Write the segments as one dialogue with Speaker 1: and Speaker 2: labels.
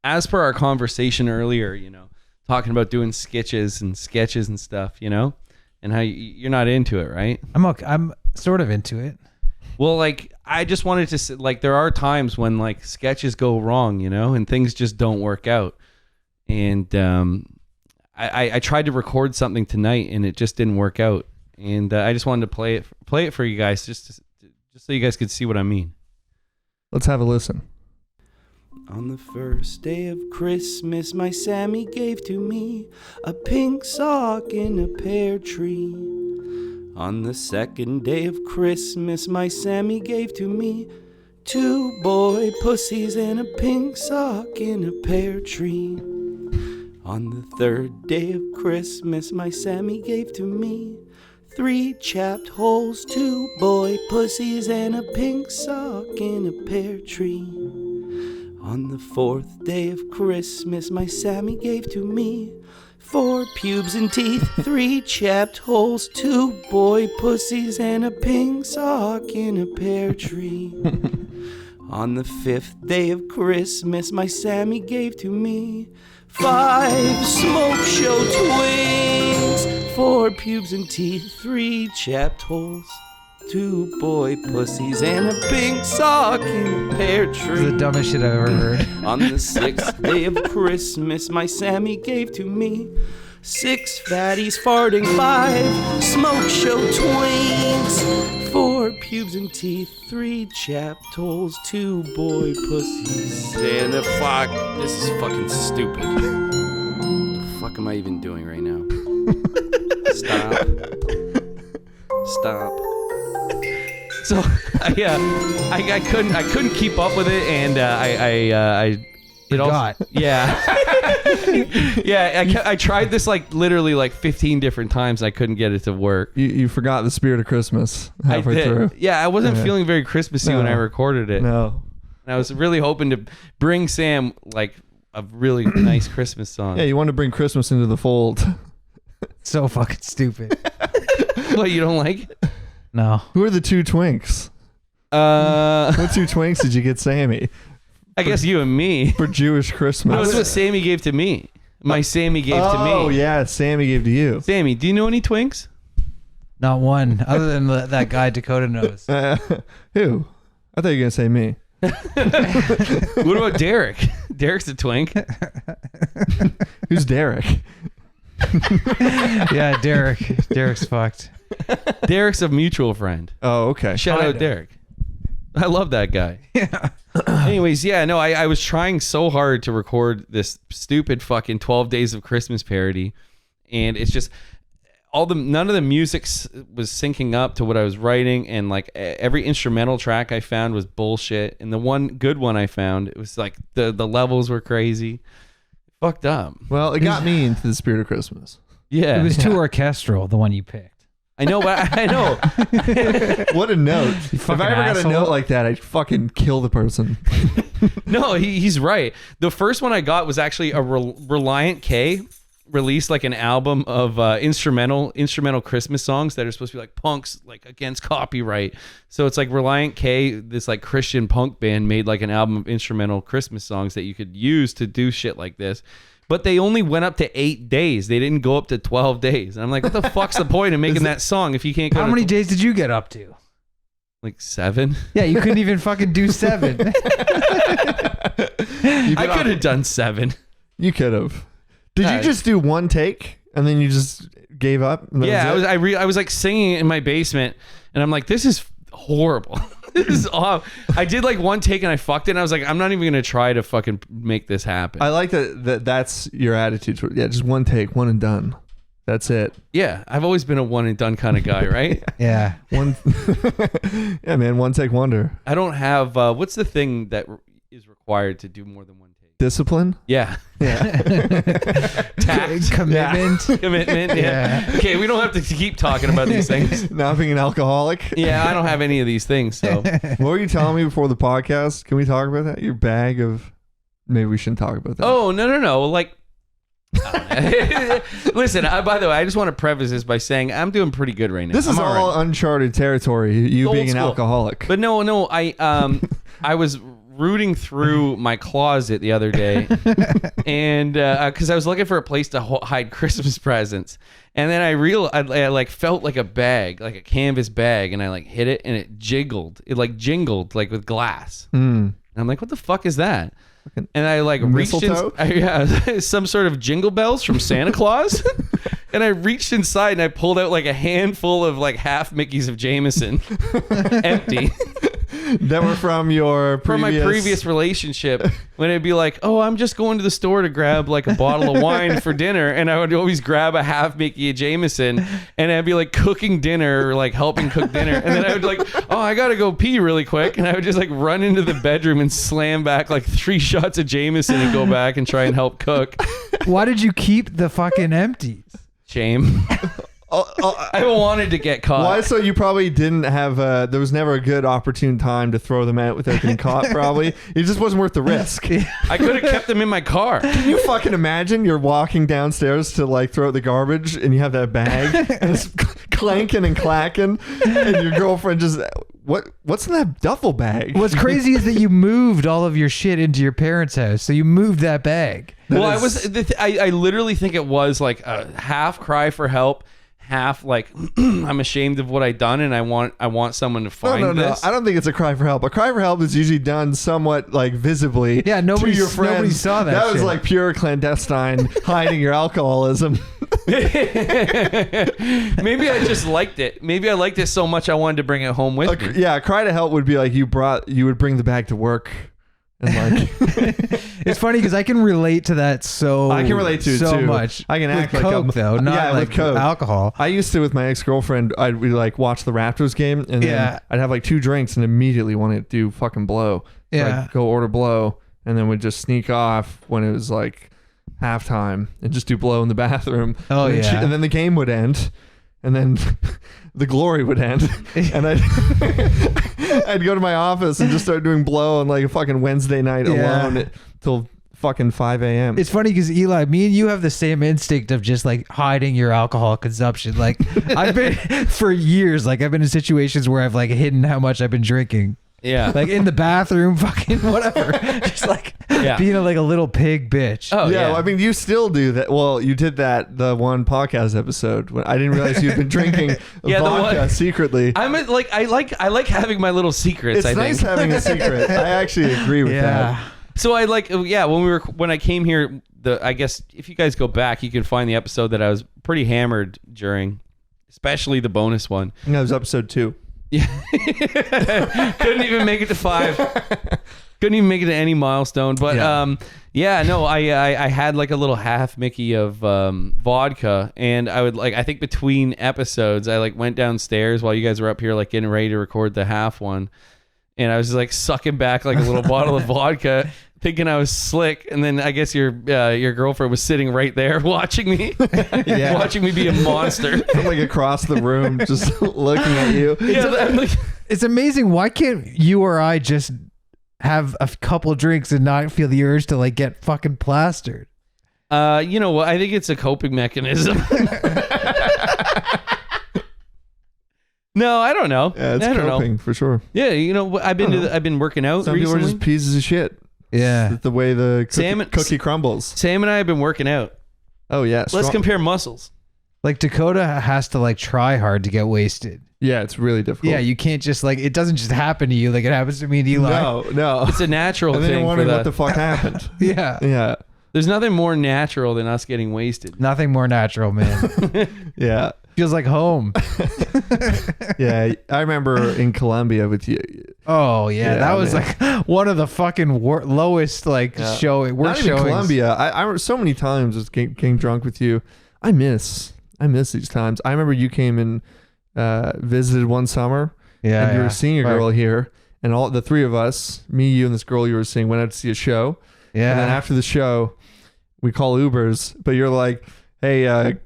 Speaker 1: as per our conversation earlier, talking about doing sketches and stuff, and how you're not into it, right?
Speaker 2: I'm okay. I'm sort of into it.
Speaker 1: Well, like, I just wanted to say, like, there are times when, like, sketches go wrong, and things just don't work out. And I tried to record something tonight, and it just didn't work out. And I just wanted to play it for you guys, just so you guys could see what I mean.
Speaker 3: Let's have a listen.
Speaker 4: On the first day of Christmas, my Sammy gave to me a pink sock in a pear tree. On the second day of Christmas, my Sammy gave to me 2 boy pussies and a pink sock in a pear tree. On the third day of Christmas, my Sammy gave to me 3 chapped holes, 2 boy pussies and a pink sock in a pear tree. On the fourth day of Christmas, my Sammy gave to me 4 pubes and teeth, 3 chapped holes, 2 boy pussies, and a pink sock in a pear tree. On the 5th day of Christmas, my Sammy gave to me 5 smoke show twins, 4 pubes and teeth, 3 chapped holes, 2 boy pussies, and a pink sock in a pear tree.
Speaker 2: This is the dumbest shit I've ever heard.
Speaker 4: On the 6th day of Christmas, my Sammy gave to me 6 fatties farting, 5 smoke show twins, 4 pubes and teeth, 3 chapped holes, 2 boy pussies, and a fuck. This is fucking stupid. What the fuck am I even doing right now? Stop.
Speaker 1: So I couldn't keep up with it, and I tried this like literally like 15 different times. I couldn't get it to work.
Speaker 3: You forgot the spirit of Christmas halfway through.
Speaker 1: Yeah, I wasn't feeling very Christmassy when I recorded it.
Speaker 3: No.
Speaker 1: And I was really hoping to bring Sam like a really nice Christmas song.
Speaker 3: Yeah, you want to bring Christmas into the fold.
Speaker 2: So fucking stupid.
Speaker 1: What, you don't like it?
Speaker 2: No.
Speaker 3: Who are the 2 twinks? What 2 twinks did you get Sammy?
Speaker 1: I guess you and me.
Speaker 3: For Jewish Christmas.
Speaker 1: No, that's what Sammy gave to me. My Sammy gave to me.
Speaker 3: Oh, yeah, Sammy gave to you.
Speaker 1: Sammy, do you know any twinks?
Speaker 2: Not one, other than that guy Dakota knows.
Speaker 3: Who? I thought you were going to say me.
Speaker 1: What about Derek? Derek's a twink.
Speaker 3: Who's Derek?
Speaker 2: Yeah, Derek. Derek's fucked.
Speaker 1: Derek's a mutual friend.
Speaker 3: Oh, okay.
Speaker 1: Shout out Derek. I love that guy. Yeah. Anyways, yeah, no, I was trying so hard to record this stupid fucking 12 Days of Christmas parody, and it's just none of the music was syncing up to what I was writing, and like every instrumental track I found was bullshit, and the one good one I found, it was like the levels were crazy. Fucked up.
Speaker 3: Well, it got me into the spirit of Christmas.
Speaker 1: Yeah.
Speaker 2: It was too orchestral, the one you picked.
Speaker 1: I know, but I know.
Speaker 3: What a note. If I ever got a note like that, I'd fucking kill the person.
Speaker 1: No, he's right. The first one I got was actually a Reliant K released like an album of instrumental Christmas songs that are supposed to be like punks, like against copyright. So it's like Reliant K, this like Christian punk band, made like an album of instrumental Christmas songs that you could use to do shit like this. But they only went up to 8 days. They didn't go up to 12 days. And I'm like, what the fuck's the point of making that song if you can't go
Speaker 2: How many days did you get up to?
Speaker 1: Like 7.
Speaker 2: Yeah, you couldn't even fucking do 7.
Speaker 1: I could have done 7.
Speaker 3: You could have. Did you just do one take and then you just gave up?
Speaker 1: Yeah, I was like singing in my basement, and I'm like, this is horrible. This is awful. I did like one take and I fucked it, and I was like, I'm not even gonna try to fucking make this happen.
Speaker 3: I like that's your attitude. Yeah, just one take, one and done. That's it.
Speaker 1: Yeah, I've always been a one and done kind of guy, right?
Speaker 2: Yeah.
Speaker 3: Yeah, man, one take wonder.
Speaker 1: I don't have what's the thing that is required to do more than one take?
Speaker 3: Discipline?
Speaker 1: Yeah.
Speaker 2: Tact. Commitment.
Speaker 1: Yeah. Commitment. Yeah. Okay, we don't have to keep talking about these things.
Speaker 3: Not being an alcoholic?
Speaker 1: Yeah, I don't have any of these things. So
Speaker 3: what were you telling me before the podcast? Can we talk about that? Your bag of... Maybe we shouldn't talk about that.
Speaker 1: Oh, no. Like... Listen, by the way, I just want to preface this by saying I'm doing pretty good right now.
Speaker 3: This is all uncharted territory, you being an alcoholic.
Speaker 1: But no, I was rooting through my closet the other day, and because I was looking for a place to hide Christmas presents, and then I like felt like a bag, like a canvas bag, and I like hit it, and it jiggled. It like jingled like with glass. And I'm like, what the fuck is that? And I like reached in, some sort of jingle bells from Santa Claus. And I reached inside and I pulled out like a handful of like half Mickeys of Jameson, empty.
Speaker 3: That were from
Speaker 1: my previous relationship, when it'd be like, oh, I'm just going to the store to grab like a bottle of wine for dinner, and I would always grab a half Mickey of Jameson, and I'd be like cooking dinner or like helping cook dinner, and then I would like, oh, I gotta go pee really quick, and I would just like run into the bedroom and slam back like 3 shots of Jameson and go back and try and help cook.
Speaker 2: Why did you keep the fucking empties?
Speaker 1: Shame. I wanted to get caught.
Speaker 3: Why? So you probably didn't have there was never a good opportune time to throw them out without getting caught, probably. It just wasn't worth the risk.
Speaker 1: I could have kept them in my car.
Speaker 3: Can you fucking imagine you're walking downstairs to like throw out the garbage and you have that bag and it's clanking and clacking and your girlfriend just what's in that duffel bag?
Speaker 2: What's crazy is that you moved all of your shit into your parents' house, so you moved that bag.
Speaker 1: I literally think it was like a half cry for help, half like I'm ashamed of what I done and I want someone to find this.
Speaker 3: I don't think it's a cry for help. A cry for help is usually done somewhat like visibly.
Speaker 2: Yeah, nobody saw that.
Speaker 3: That was like pure clandestine hiding your alcoholism.
Speaker 1: Maybe I just liked it. Maybe I liked it so much I wanted to bring it home with me.
Speaker 3: Yeah, a cry to help would be like you would bring the bag to work. And like
Speaker 2: it's funny because I can relate to that I can relate to it so much.
Speaker 3: I can act
Speaker 2: with
Speaker 3: like
Speaker 2: Coke, though, not like
Speaker 3: with Coke.
Speaker 2: Alcohol.
Speaker 3: I used to with my ex-girlfriend. We'd like watch the Raptors game, and then I'd have like 2 drinks and immediately want to do fucking blow. So I'd go order blow, and then we'd just sneak off when it was like halftime and just do blow in the bathroom.
Speaker 2: Oh,
Speaker 3: and then the game would end. And then the glory would end, and I'd go to my office and just start doing blow on like a fucking Wednesday night alone till fucking 5 a.m.
Speaker 2: It's funny because Eli, me and you have the same instinct of just like hiding your alcohol consumption. Like I've been for years, like I've been in situations where I've like hidden how much I've been drinking.
Speaker 1: Yeah.
Speaker 2: Like in the bathroom, fucking whatever. Just like being like a little pig bitch.
Speaker 1: Oh, yeah.
Speaker 3: Well, I mean, you still do that. Well, you did that the one podcast episode when I didn't realize you'd been drinking vodka secretly.
Speaker 1: I like having my little secrets.
Speaker 3: It's nice having a secret. I actually agree with that.
Speaker 1: So when I came here, I guess if you guys go back, you can find the episode that I was pretty hammered during, especially the bonus one.
Speaker 3: No, it was episode 2.
Speaker 1: Yeah. Couldn't even make it to 5. Couldn't even make it to any milestone. But I had like a little half Mickey of vodka, and I would like, I think between episodes I like went downstairs while you guys were up here like getting ready to record the half one, and I was just like sucking back like a little bottle of vodka, thinking I was slick, and then I guess your girlfriend was sitting right there watching me, watching me be a monster,
Speaker 3: like across the room, just looking at you.
Speaker 2: It's amazing. Why can't you or I just have a couple drinks and not feel the urge to like get fucking plastered?
Speaker 1: You know what? I think it's a coping mechanism. No, I don't know.
Speaker 3: Yeah, it's coping for sure.
Speaker 1: Yeah, you know, I've been working out.
Speaker 3: Some
Speaker 1: recently.
Speaker 3: people are just pieces of shit.
Speaker 2: Yeah,
Speaker 3: it's the way the cookie crumbles.
Speaker 1: Sam and I have been working out.
Speaker 3: Oh yeah,
Speaker 1: let's compare muscles.
Speaker 2: Like Dakota has to like try hard to get wasted.
Speaker 3: Yeah, it's really difficult.
Speaker 2: Yeah, you can't just like, it doesn't just happen to you like it happens to me and Eli.
Speaker 3: No,
Speaker 1: it's a natural thing.
Speaker 3: And then you're wondering what the fuck happened.
Speaker 2: Yeah.
Speaker 1: There's nothing more natural than us getting wasted.
Speaker 2: Nothing more natural, man.
Speaker 3: Yeah.
Speaker 2: Feels like home.
Speaker 3: Yeah, I remember in Colombia with you.
Speaker 2: Oh yeah, that was like one of the fucking lowest like showing.
Speaker 3: Not even Colombia. I so many times just getting drunk with you. I miss these times. I remember you came and visited one summer.
Speaker 2: Yeah,
Speaker 3: and you were seeing a girl here, and all the 3 of us, me, you, and this girl you were seeing, went out to see a show.
Speaker 2: Yeah,
Speaker 3: and then after the show, we call Ubers, but you're like, hey,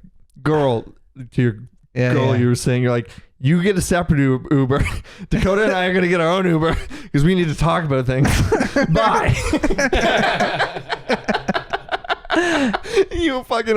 Speaker 3: girl, to your girl you were saying, you're like, you get a separate Uber. Dakota and I are going to get our own Uber because we need to talk about things. Bye. You you fucking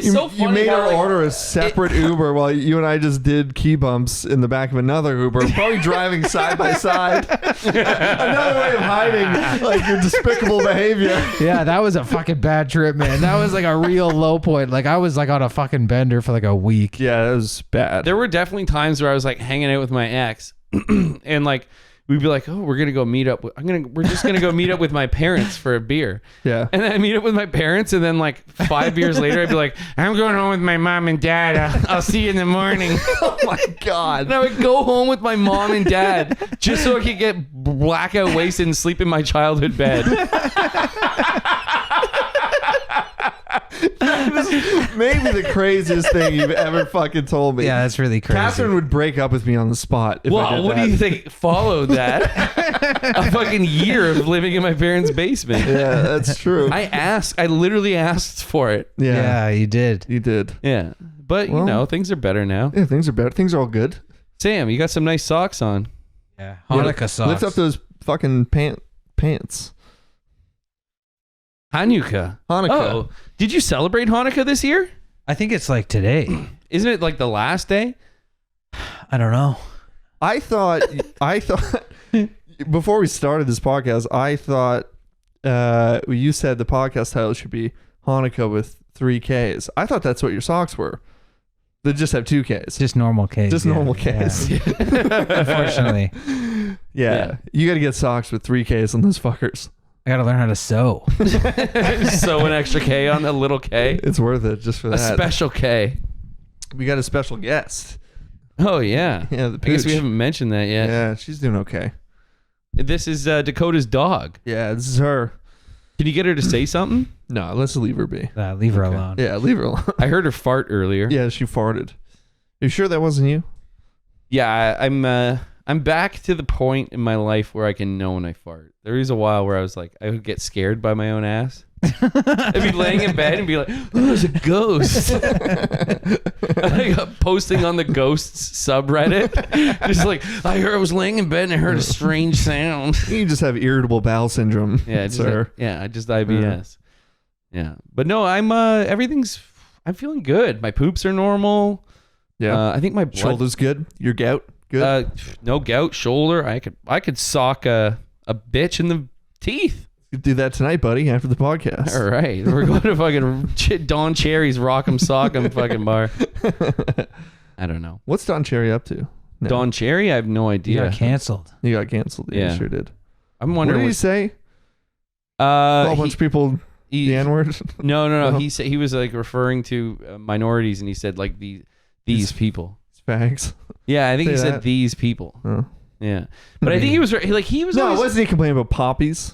Speaker 1: so funny
Speaker 3: you made
Speaker 1: how,
Speaker 3: her
Speaker 1: like,
Speaker 3: order a separate Uber while you and I just did key bumps in the back of another Uber, probably driving side by side. Another way of hiding like your despicable behavior.
Speaker 2: Yeah, that was a fucking bad trip, man. That was like a real low point. Like I was like on a fucking bender for like a week.
Speaker 3: Yeah, that was bad.
Speaker 1: There were definitely times where I was like hanging out with my ex and like we'd be like, oh, we're gonna go meet up. We're just gonna go meet up with my parents for a beer.
Speaker 3: Yeah.
Speaker 1: And then I meet up with my parents, and then like 5 years later, I'd be like, I'm going home with my mom and dad. I'll see you in the morning.
Speaker 3: Oh my God.
Speaker 1: And I would go home with my mom and dad just so I could get blackout wasted and sleep in my childhood bed.
Speaker 3: Maybe the craziest thing you've ever fucking told me.
Speaker 2: Yeah, that's really crazy.
Speaker 3: Catherine would break up with me on the spot. If I
Speaker 1: Well,
Speaker 3: did
Speaker 1: what
Speaker 3: that.
Speaker 1: do you think followed that? A fucking year of living in my parents' basement.
Speaker 3: Yeah, that's true.
Speaker 1: I literally asked for it.
Speaker 2: Yeah, you did.
Speaker 3: You did.
Speaker 1: Yeah. But,
Speaker 3: Well-
Speaker 1: you know, things are better now.
Speaker 3: Yeah, things are better. Things are all good.
Speaker 1: Sam, you got some nice socks on.
Speaker 2: Yeah, Hanukkah socks.
Speaker 3: Lift up those fucking pants.
Speaker 1: Hanukkah.
Speaker 3: Hanukkah.
Speaker 1: Oh, did you celebrate Hanukkah this year?
Speaker 2: I think it's like today.
Speaker 1: Isn't it like the last day?
Speaker 2: I don't know.
Speaker 3: I thought before we started this podcast, I thought you said the podcast title should be Hanukkah with 3 Ks. I thought that's what your socks were. They just have 2 Ks.
Speaker 2: Just normal case.
Speaker 3: Just normal Ks.
Speaker 2: Yeah. Unfortunately,
Speaker 3: Yeah. You got to get socks with 3 Ks on those fuckers.
Speaker 2: I got to learn how to sew.
Speaker 1: So an extra K on a little K.
Speaker 3: It's worth it just for
Speaker 1: A
Speaker 3: that.
Speaker 1: special K.
Speaker 3: We got a special guest.
Speaker 1: Oh, yeah.
Speaker 3: Yeah, the
Speaker 1: I guess we
Speaker 3: pooch.
Speaker 1: haven't mentioned that yet.
Speaker 3: Yeah, she's doing okay.
Speaker 1: This is Dakota's dog.
Speaker 3: Yeah, this is her.
Speaker 1: Can you get her to say something?
Speaker 3: No, let's leave her be.
Speaker 2: Leave her alone.
Speaker 3: Yeah, leave her alone.
Speaker 1: I heard her fart earlier.
Speaker 3: Yeah, she farted. You sure that wasn't you?
Speaker 1: Yeah, I'm back to the point in my life where I can know when I fart. There was a while where I was like, I would get scared by my own ass. I'd be laying in bed and be like, oh, there's a ghost. Like posting on the ghosts subreddit. Just like, I was laying in bed and I heard a strange sound.
Speaker 3: You just have irritable bowel syndrome.
Speaker 1: Yeah,
Speaker 3: sir.
Speaker 1: I just IBS. Yeah. But no, I'm feeling good. My poops are normal.
Speaker 3: Yeah.
Speaker 1: I think my blood,
Speaker 3: Shoulder's good. Your gout good.
Speaker 1: no gout, shoulder. I could sock a bitch in the teeth.
Speaker 3: You do that tonight, buddy, after the podcast.
Speaker 1: All right, we're going to fucking Don Cherry's Rock'em Sock'em fucking bar. I don't know.
Speaker 3: What's Don Cherry up to? No.
Speaker 1: Don Cherry, I have no
Speaker 2: You
Speaker 1: idea.
Speaker 2: got canceled.
Speaker 3: You got canceled. Yeah,
Speaker 1: Yeah.
Speaker 3: you sure did.
Speaker 1: I'm
Speaker 3: What
Speaker 1: wondering.
Speaker 3: did he say? A whole bunch of people
Speaker 1: he-
Speaker 3: the N-word?
Speaker 1: No.
Speaker 3: No.
Speaker 1: He said he was like referring to minorities, and he said like these people.
Speaker 3: Fags.
Speaker 1: Yeah, I think
Speaker 3: Say
Speaker 1: he
Speaker 3: that.
Speaker 1: said these people.
Speaker 3: Oh.
Speaker 1: Yeah, but I think he was
Speaker 3: No,
Speaker 1: always,
Speaker 3: wasn't he complaining about poppies?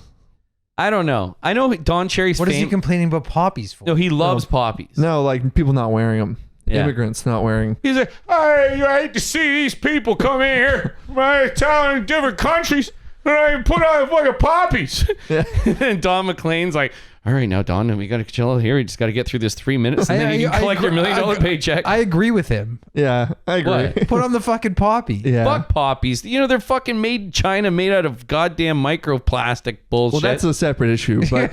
Speaker 1: I don't know. I know Don Cherry's.
Speaker 2: What is he complaining about poppies for?
Speaker 1: No, he loves poppies.
Speaker 3: No, like people not wearing them.
Speaker 1: Yeah.
Speaker 3: Immigrants not wearing.
Speaker 1: He's like, I hate to see these people come in here from Italian different countries and I put on fucking poppies.
Speaker 3: Yeah.
Speaker 1: And Don McLean's like, all right, now Don, we got to chill here. We just got to get through this 3 minutes and then you can collect your $1 million paycheck.
Speaker 2: I agree with him.
Speaker 3: Yeah, I agree.
Speaker 1: What?
Speaker 2: Put on the fucking poppy.
Speaker 3: Yeah.
Speaker 1: Fuck poppies. You know, they're fucking made in China, made out of goddamn microplastic bullshit.
Speaker 3: Well, that's a separate issue, but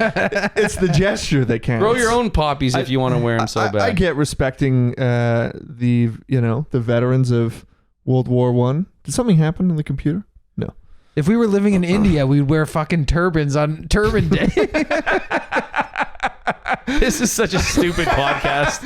Speaker 3: it's the gesture that counts.
Speaker 1: Grow your own poppies if you want to wear them so bad.
Speaker 3: I get respecting the veterans of World War One. Did something happen on the computer? No.
Speaker 2: If we were living in India, we'd wear fucking turbans on Turban Day.
Speaker 1: This is such a stupid podcast.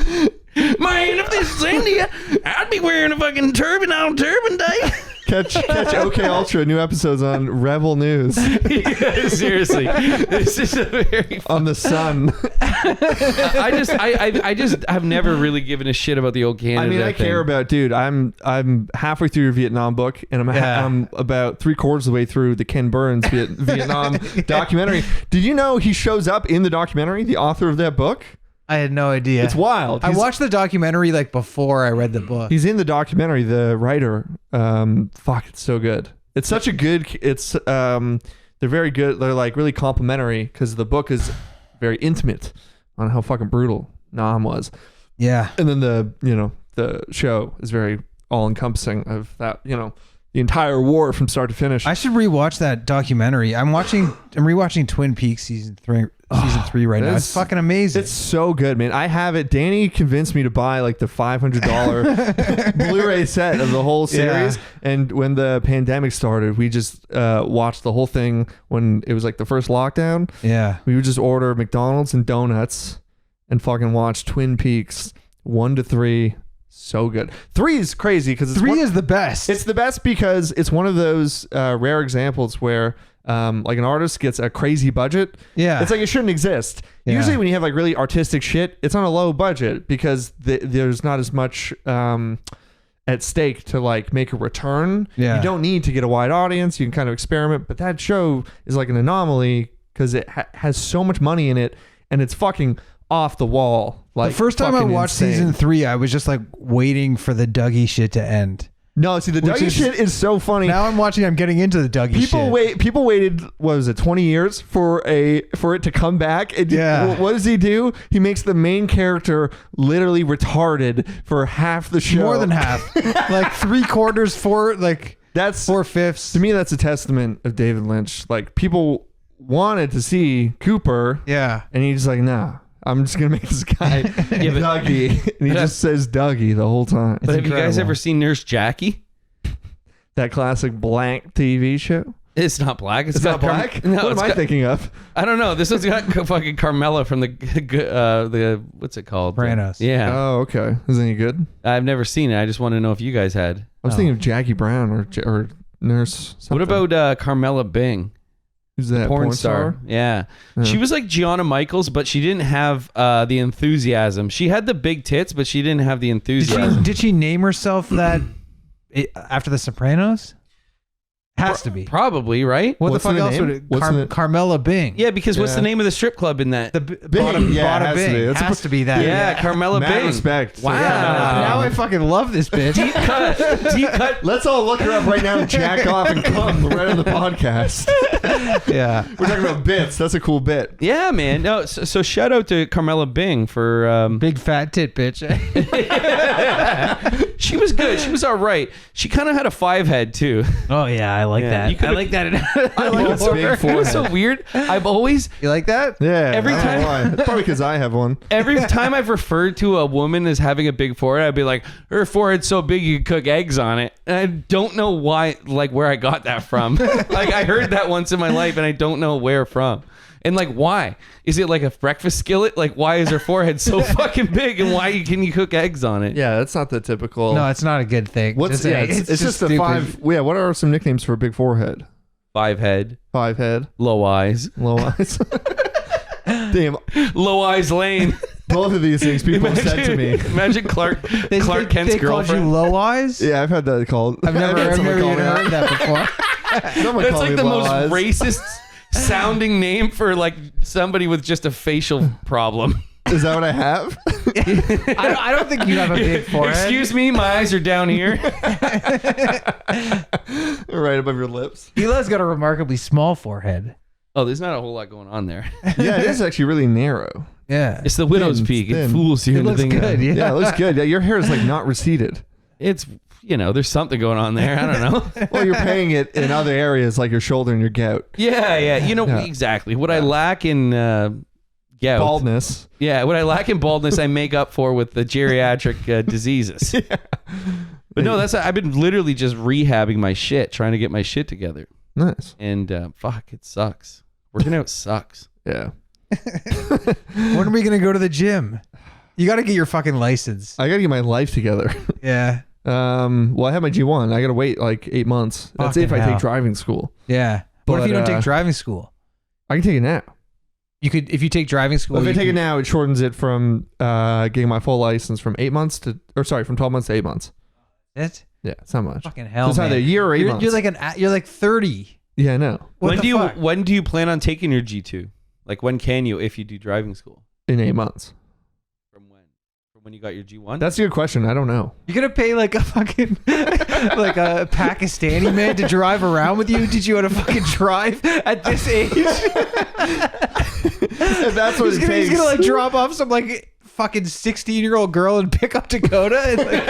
Speaker 1: Man, if this is India, I'd be wearing a fucking turban on Turban Day.
Speaker 3: Catch OKULTRA new episodes on Rebel News
Speaker 1: Yeah, seriously, this is a very.
Speaker 3: on the Sun.
Speaker 1: I just have never really given a shit about the old Canada.
Speaker 3: I mean, I
Speaker 1: thing.
Speaker 3: care about, dude. I'm halfway through your Vietnam book, and I'm about 3/4 of the way through the Ken Burns Vietnam documentary. Did you know he shows up in the documentary? The author of that book.
Speaker 2: I had no idea.
Speaker 3: It's wild.
Speaker 2: I watched the documentary like before I read the book.
Speaker 3: He's in the documentary. The writer. Fuck, it's so good. It's such a good. It's they're very good. They're like really complimentary because the book is very intimate on how fucking brutal Nam was.
Speaker 2: Yeah.
Speaker 3: And then the show is very all encompassing of that, the entire war from start to finish.
Speaker 2: I should rewatch that documentary. I'm rewatching Twin Peaks season 3 season 3 right now. It's fucking amazing.
Speaker 3: It's so good, man. I have it. Danny convinced me to buy like the $500 Blu-ray set of the whole series. Yeah. And when the pandemic started, we just watched the whole thing when it was like the first lockdown.
Speaker 2: Yeah.
Speaker 3: We would just order McDonald's and donuts and fucking watch Twin Peaks 1 to 3. So good. 3 is crazy because
Speaker 2: 3 is the best.
Speaker 3: It's the best because it's one of those rare examples where like an artist gets a crazy budget.
Speaker 2: Yeah.
Speaker 3: It's like it shouldn't exist. Yeah. Usually when you have like really artistic shit, it's on a low budget because there's not as much at stake to like make a return.
Speaker 2: Yeah.
Speaker 3: You don't need to get a wide audience. You can kind of experiment. But that show is like an anomaly because it has so much money in it and it's fucking off the wall. Like
Speaker 2: the first time I watched season 3, I was just like waiting for the Dougie shit to end.
Speaker 3: No, see, the Dougie shit is so funny.
Speaker 2: Now I'm getting into the Dougie shit.
Speaker 3: People waited, what was it, 20 years for it to come back?
Speaker 2: Yeah.
Speaker 3: What does he do? He makes the main character literally retarded for half the show.
Speaker 2: More than half. Like 3/4, like
Speaker 3: that's
Speaker 2: 4/5.
Speaker 3: To me, that's a testament of David Lynch. Like, people wanted to see Cooper.
Speaker 2: Yeah.
Speaker 3: And he's like, nah. I'm just going to make this guy Dougie. And he just says Dougie the whole time.
Speaker 1: But have you guys ever seen Nurse Jackie?
Speaker 3: That classic black TV show?
Speaker 1: It's not black.
Speaker 3: It's not black? No, what am I thinking of?
Speaker 1: I don't know. This one's got fucking Carmela from the what's it called?
Speaker 2: Sopranos.
Speaker 3: Yeah. Oh, okay. Is it any good?
Speaker 1: I've never seen it. I just want to know if you guys had.
Speaker 3: I was thinking of Jackie Brown or Nurse something.
Speaker 1: What about Carmela Bing?
Speaker 3: Who's that? Porn star?
Speaker 1: Yeah. She was like Gianna Michaels, but she didn't have the enthusiasm. She had the big tits, but she didn't have the enthusiasm.
Speaker 2: Did she name herself that after The Sopranos? Has to be.
Speaker 1: Probably, right?
Speaker 2: What the fuck else would it? Carmela Bing.
Speaker 1: Yeah, because what's the name of the strip club in that?
Speaker 2: The Bing.
Speaker 3: Yeah,
Speaker 2: Bing. Has to be that.
Speaker 1: Yeah, Carmela Bing.
Speaker 3: Respect.
Speaker 1: Wow.
Speaker 2: Now I fucking love this bitch.
Speaker 1: Deep cut.
Speaker 3: Let's all look her up right now and jack off and come right on the podcast.
Speaker 2: Yeah.
Speaker 3: We're talking about bits. That's a cool bit.
Speaker 1: Yeah, man. No, so shout out to Carmela Bing for
Speaker 2: big fat tit bitch.
Speaker 1: She was good. She was all right. She kind of had a 5 head too.
Speaker 2: Oh yeah, I like that. I like that.
Speaker 3: I like its big forehead.
Speaker 1: It's so weird. I've always
Speaker 2: You like that?
Speaker 3: Yeah.
Speaker 1: Every
Speaker 3: I don't know
Speaker 1: time-
Speaker 3: why. That's probably because I have one.
Speaker 1: every time I've referred to a woman as having a big forehead, I'd be like, her forehead's so big you could cook eggs on it. And I don't know why, like where I got that from. Like I heard that once in my life and I don't know where from. And like, why? Is it like a breakfast skillet? Like, why is her forehead so fucking big and why can you cook eggs on it?
Speaker 3: Yeah, that's not the typical.
Speaker 2: No, it's not a good thing.
Speaker 3: It's just a 5. Yeah, what are some nicknames for a big forehead?
Speaker 1: 5 head.
Speaker 3: 5 head.
Speaker 1: Low eyes.
Speaker 3: Low eyes. Damn.
Speaker 1: Low eyes Lane.
Speaker 3: Both of these things people have said to me.
Speaker 1: Imagine Clark Kent's
Speaker 2: they
Speaker 1: girlfriend.
Speaker 2: called you low eyes?
Speaker 3: Yeah, I've had that called.
Speaker 2: I've never even heard that before.
Speaker 3: Someone
Speaker 1: That's
Speaker 3: called
Speaker 1: like
Speaker 3: me
Speaker 1: the
Speaker 3: low
Speaker 1: most
Speaker 3: eyes.
Speaker 1: racist sounding name for like somebody with just a facial problem.
Speaker 3: Is that what I have?
Speaker 2: I don't think you have a big forehead.
Speaker 1: Excuse me, my eyes are down here.
Speaker 3: Right above your lips.
Speaker 2: Hila's got a remarkably small forehead.
Speaker 1: Oh, there's not a whole lot going on there.
Speaker 3: Yeah, it is actually really narrow.
Speaker 2: Yeah.
Speaker 1: It's the widow's
Speaker 3: Thin,
Speaker 1: peak. It
Speaker 3: thin.
Speaker 1: fools you
Speaker 2: It
Speaker 1: into
Speaker 2: looks
Speaker 1: thinking.
Speaker 2: good, yeah.
Speaker 3: Yeah, it looks good. Yeah, your hair is like not receded.
Speaker 1: It's, there's something going on there. I don't know.
Speaker 3: Well, you're paying it in other areas like your shoulder and your gout.
Speaker 1: Yeah. Exactly. What I lack in gout.
Speaker 3: Baldness.
Speaker 1: Yeah, what I lack in baldness, I make up for with the geriatric diseases.
Speaker 3: Yeah.
Speaker 1: But no, I've been literally just rehabbing my shit, trying to get my shit together.
Speaker 3: Nice.
Speaker 1: And fuck, it sucks. Working out sucks.
Speaker 3: Yeah.
Speaker 2: When are we going to go to the gym? You got to get your fucking license.
Speaker 3: I got to get my life together.
Speaker 2: Yeah.
Speaker 3: Well, I have my G1. I got to wait like 8 months. That's if I take driving school.
Speaker 2: Yeah. What if
Speaker 3: But,
Speaker 2: you don't take driving school?
Speaker 3: I can take it now.
Speaker 2: You could, if you take driving school.
Speaker 3: Well, if I take it now, it shortens it from getting my full license from 8 months from 12 months to 8 months.
Speaker 2: It?
Speaker 3: Yeah, it's not much.
Speaker 2: Fucking hell,
Speaker 3: So it's either a year or 8 months.
Speaker 2: You're like 30.
Speaker 3: Yeah, I know.
Speaker 2: What the fuck?
Speaker 1: When do you plan on taking your G2? Like when can you if you do driving school?
Speaker 3: In 8 months.
Speaker 1: From when? From when you got your G1?
Speaker 3: That's a good question. I don't know.
Speaker 2: You're gonna pay like a fucking like a Pakistani man to drive around with you? Did you want to fucking drive at this age?
Speaker 3: That's what
Speaker 2: He's gonna like drop off some like fucking 16-year-old girl and pick up Dakota. And, like,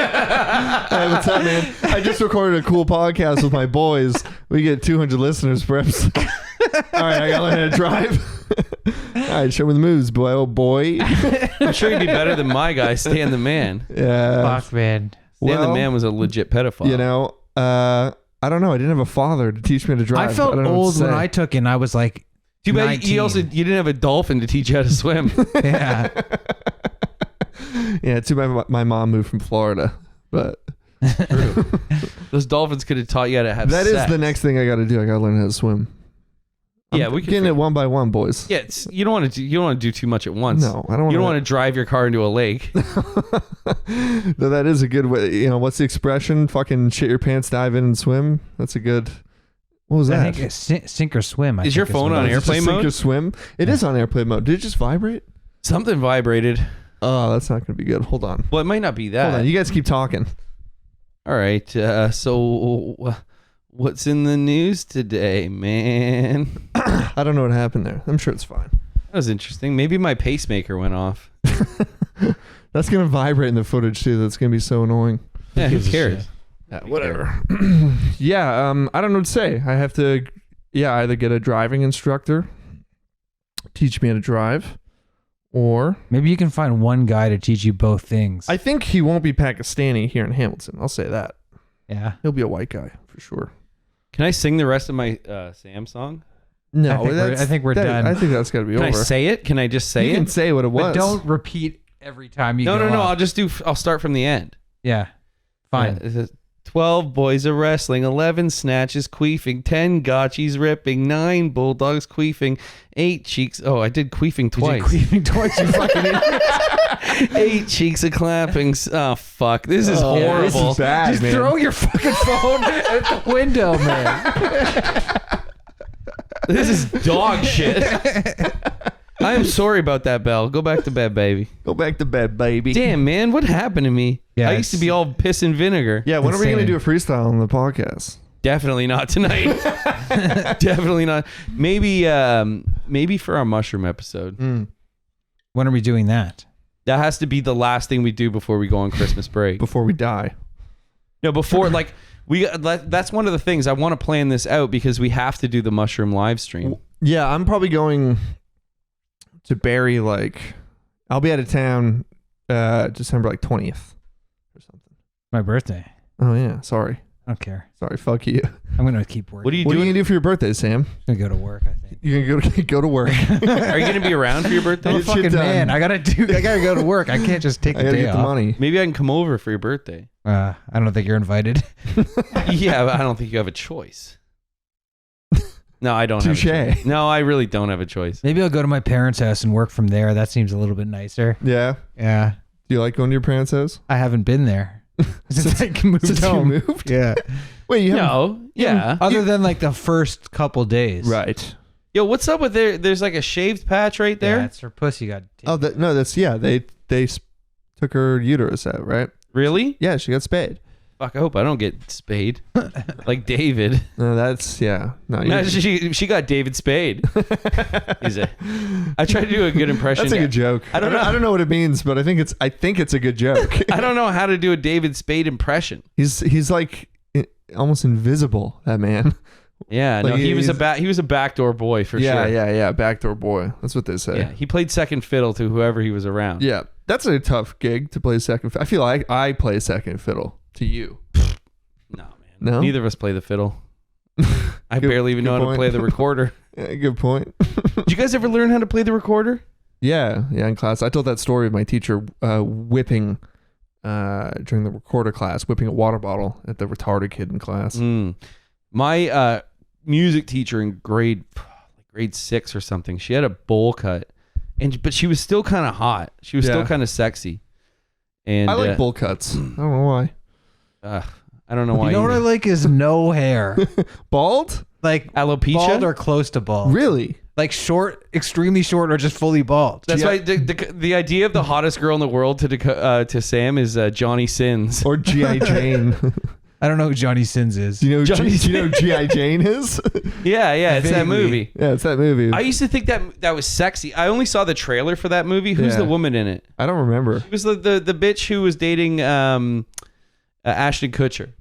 Speaker 3: Hey, what's up, man? I just recorded a cool podcast with my boys. We get 200 listeners per episode. All right, I gotta learn how to drive. All right, show me the moves, boy. Oh boy.
Speaker 1: I'm sure you'd be better than my guy, Stan the Man.
Speaker 3: Yeah.
Speaker 2: Fuck, man.
Speaker 1: Stan the Man was a legit pedophile.
Speaker 3: You know, I don't know. I didn't have a father to teach me to drive.
Speaker 2: I felt
Speaker 3: don't know what
Speaker 2: old
Speaker 3: to
Speaker 2: when
Speaker 3: say.
Speaker 2: I took it and I was like
Speaker 1: Too bad
Speaker 2: 19.
Speaker 1: you didn't have a dolphin to teach you how to swim.
Speaker 2: Yeah.
Speaker 3: Yeah, too bad my mom moved from Florida. But
Speaker 1: Those dolphins could have taught you how to have
Speaker 3: that
Speaker 1: sex.
Speaker 3: is the next thing I got to do. I got to learn how to swim.
Speaker 1: Yeah,
Speaker 3: I'm
Speaker 1: we can
Speaker 3: getting it one by one, boys.
Speaker 1: Yeah, you don't want to do too much at once.
Speaker 3: No, I don't.
Speaker 1: You don't want to drive your car into a lake.
Speaker 3: No, that is a good way. You know, what's the expression? Fucking shit your pants, dive in and swim. That's a good. What was
Speaker 2: I
Speaker 3: that?
Speaker 2: think it's sink or swim.
Speaker 1: Is your phone on
Speaker 3: Is it
Speaker 1: airplane
Speaker 3: just sink
Speaker 1: mode?
Speaker 3: or swim? It is on airplane mode. Did it just vibrate?
Speaker 1: Something vibrated.
Speaker 3: Oh, that's not going to be good. Hold on.
Speaker 1: Well, it might not be that.
Speaker 3: Hold on. You guys keep talking.
Speaker 1: All right. So, what's in the news today, man?
Speaker 3: I don't know what happened there. I'm sure it's fine.
Speaker 1: That was interesting. Maybe my pacemaker went off.
Speaker 3: That's going to vibrate in the footage too. That's going to be so annoying.
Speaker 1: Yeah, who cares?
Speaker 3: Yeah, whatever. Yeah, I don't know what to say. I have to, either get a driving instructor, teach me how to drive, or
Speaker 2: Maybe you can find one guy to teach you both things.
Speaker 3: I think he won't be Pakistani here in Hamilton. I'll say that.
Speaker 2: Yeah.
Speaker 3: He'll be a white guy for sure.
Speaker 1: Can I sing the rest of my Sam song?
Speaker 3: No,
Speaker 2: I think we're done.
Speaker 3: I think that's got to be
Speaker 1: Can
Speaker 3: over.
Speaker 1: I say it? Can I just say
Speaker 3: You
Speaker 1: it?
Speaker 3: can say what it was.
Speaker 2: But don't repeat every time you
Speaker 1: No.
Speaker 2: go
Speaker 1: I'll
Speaker 2: up.
Speaker 1: just I'll start from the end.
Speaker 2: Yeah. Fine.
Speaker 1: It says, 12 boys are wrestling, 11 snatches queefing, 10 gotchis ripping, 9 bulldogs queefing, 8 cheeks. Oh, I did queefing twice.
Speaker 2: You did queefing twice, you fucking idiot.
Speaker 1: 8 cheeks of clapping. Oh, fuck. This is horrible.
Speaker 3: This is bad,
Speaker 2: Just
Speaker 3: man.
Speaker 2: throw your fucking phone at the window, man.
Speaker 1: This is dog shit. I am sorry about that, Belle. Go back to bed, baby.
Speaker 3: Go back to bed, baby.
Speaker 1: Damn, man. What happened to me?
Speaker 2: Yeah,
Speaker 1: I used to be all piss and vinegar.
Speaker 3: Yeah, when are we going to
Speaker 2: Insane.
Speaker 3: do a freestyle on the podcast?
Speaker 1: Definitely not tonight. Definitely not. Maybe for our mushroom episode.
Speaker 2: When are we doing that?
Speaker 1: That has to be the last thing we do before we go on Christmas break.
Speaker 3: Before we die.
Speaker 1: No, before like that's one of the things I want to plan this out because we have to do the mushroom live stream.
Speaker 3: Yeah, I'm probably going to Barrie, I'll be out of town December 20th or something.
Speaker 2: My birthday.
Speaker 3: Oh yeah, sorry.
Speaker 2: I don't care.
Speaker 3: Sorry, fuck you.
Speaker 2: I'm gonna keep working.
Speaker 1: What are you
Speaker 3: What are you
Speaker 1: doing?
Speaker 3: gonna do for your birthday, Sam?
Speaker 2: I'm gonna go to work, I think.
Speaker 3: You're gonna go to work.
Speaker 1: Are you going to be around for your birthday?
Speaker 2: I'm a
Speaker 3: Get shit
Speaker 2: fucking
Speaker 3: done.
Speaker 2: man. I gotta go to work. I can't just take
Speaker 3: I
Speaker 2: the
Speaker 3: gotta
Speaker 2: day
Speaker 3: get the
Speaker 2: off.
Speaker 3: money.
Speaker 1: Maybe I can come over for your birthday.
Speaker 2: I don't think you're invited.
Speaker 1: Yeah, but I don't think you have a choice. No, I don't have a
Speaker 3: Touche.
Speaker 1: choice. No, I really don't have a choice.
Speaker 2: Maybe I'll go to my parents' house and work from there. That seems a little bit nicer.
Speaker 3: Yeah.
Speaker 2: Yeah.
Speaker 3: Do you like going to your parents' house?
Speaker 2: I haven't been there since I moved
Speaker 3: Since
Speaker 2: home.
Speaker 3: you moved?
Speaker 2: Yeah.
Speaker 3: Wait, you haven't?
Speaker 1: No, yeah.
Speaker 2: Other than the first couple days.
Speaker 3: Right.
Speaker 1: Yo, what's up with there's like a shaved patch right there?
Speaker 2: Yeah, it's her pussy got taken.
Speaker 3: Oh, they took her uterus out, right?
Speaker 1: Really?
Speaker 3: Yeah, she got spayed.
Speaker 1: Fuck, I hope I don't get spayed. Like David.
Speaker 3: No, that's No,
Speaker 1: No, she got David Spade. I tried to do a good impression.
Speaker 3: that's a good joke.
Speaker 1: I don't know.
Speaker 3: I don't know what it means, but I think it's a good joke.
Speaker 1: I don't know how to do a David Spade impression.
Speaker 3: He's like almost invisible. That man.
Speaker 1: Yeah, no,
Speaker 3: Like,
Speaker 1: he was
Speaker 3: he's-
Speaker 1: a backdoor boy for sure.
Speaker 3: Yeah. Backdoor boy. That's what they say.
Speaker 1: Yeah, he played second fiddle to whoever he was around.
Speaker 3: Yeah, that's a tough gig to play second. I feel like I play second fiddle to you.
Speaker 1: No, man.
Speaker 3: No?
Speaker 1: Neither of us play the fiddle. I
Speaker 3: Good-
Speaker 1: barely even
Speaker 3: good
Speaker 1: know how to
Speaker 3: point.
Speaker 1: play the recorder.
Speaker 3: Yeah, good point.
Speaker 1: Did you guys ever learn how to play the recorder?
Speaker 3: Yeah, in class. I told that story of my teacher whipping during the recorder class, whipping a water bottle at the retarded kid in class.
Speaker 1: My music teacher in grade 6 or something, she had a bowl cut, but she was still kind of hot. She was still
Speaker 3: Yeah.
Speaker 1: kind of sexy. And
Speaker 3: I like bowl cuts. I don't know why.
Speaker 1: I don't know why.
Speaker 2: You know what I like is no hair.
Speaker 3: Bald?
Speaker 2: Like
Speaker 1: Alopecia?
Speaker 2: bald or close to bald.
Speaker 3: Really?
Speaker 2: Like short, extremely short, or just fully bald.
Speaker 1: That's why the idea of the hottest girl in the world to Sam is Johnny Sins.
Speaker 3: Or G.I. Jane.
Speaker 2: I don't know who Johnny Sins is.
Speaker 3: Do you know
Speaker 1: Johnny
Speaker 3: do you know who G.I. Jane is?
Speaker 1: Yeah, it's that
Speaker 2: Vaguely.
Speaker 1: movie.
Speaker 3: Yeah, it's that movie.
Speaker 1: I used to think that was sexy. I only saw the trailer for that movie. Who's
Speaker 3: Yeah.
Speaker 1: the woman in it?
Speaker 3: I don't remember.
Speaker 1: It was the bitch who was dating Ashton Kutcher.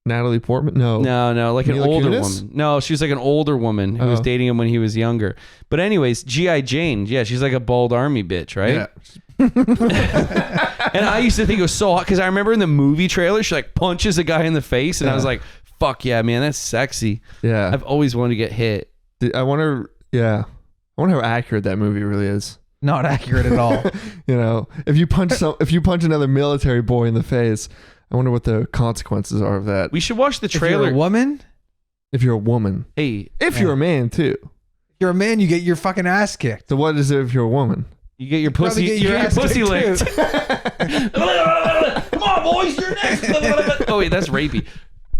Speaker 3: Natalie Portman? No.
Speaker 1: No, like an
Speaker 3: Mila
Speaker 1: older
Speaker 3: Kunis?
Speaker 1: woman. No, she was like an older woman who was
Speaker 3: Oh.
Speaker 1: dating him when he was younger. But anyways, G.I. Jane, yeah, she's like a bald army bitch, right?
Speaker 3: Yeah.
Speaker 1: And I used to think it was so hot because I remember in the movie trailer, she like punches a guy in the face, and I was
Speaker 3: Yeah.
Speaker 1: like, fuck yeah, man, that's sexy.
Speaker 3: Yeah.
Speaker 1: I've always wanted to get hit.
Speaker 3: I wonder how accurate that movie really is.
Speaker 2: Not accurate at all.
Speaker 3: You know, if you punch another military boy in the face, I wonder what the consequences are of that.
Speaker 1: We should watch the
Speaker 2: If you're
Speaker 1: trailer.
Speaker 2: a woman,
Speaker 3: If you're a woman,
Speaker 1: Hey,
Speaker 3: if you're a man too.
Speaker 2: if you're a man, you get your fucking ass kicked.
Speaker 3: So what is it if you're a woman?
Speaker 1: you get your
Speaker 2: Probably
Speaker 1: pussy,
Speaker 2: get
Speaker 1: you
Speaker 2: your
Speaker 1: get
Speaker 2: ass
Speaker 1: your pussy
Speaker 2: kicked,
Speaker 1: licked. Come on, boys, you're next. Oh wait, that's rapey.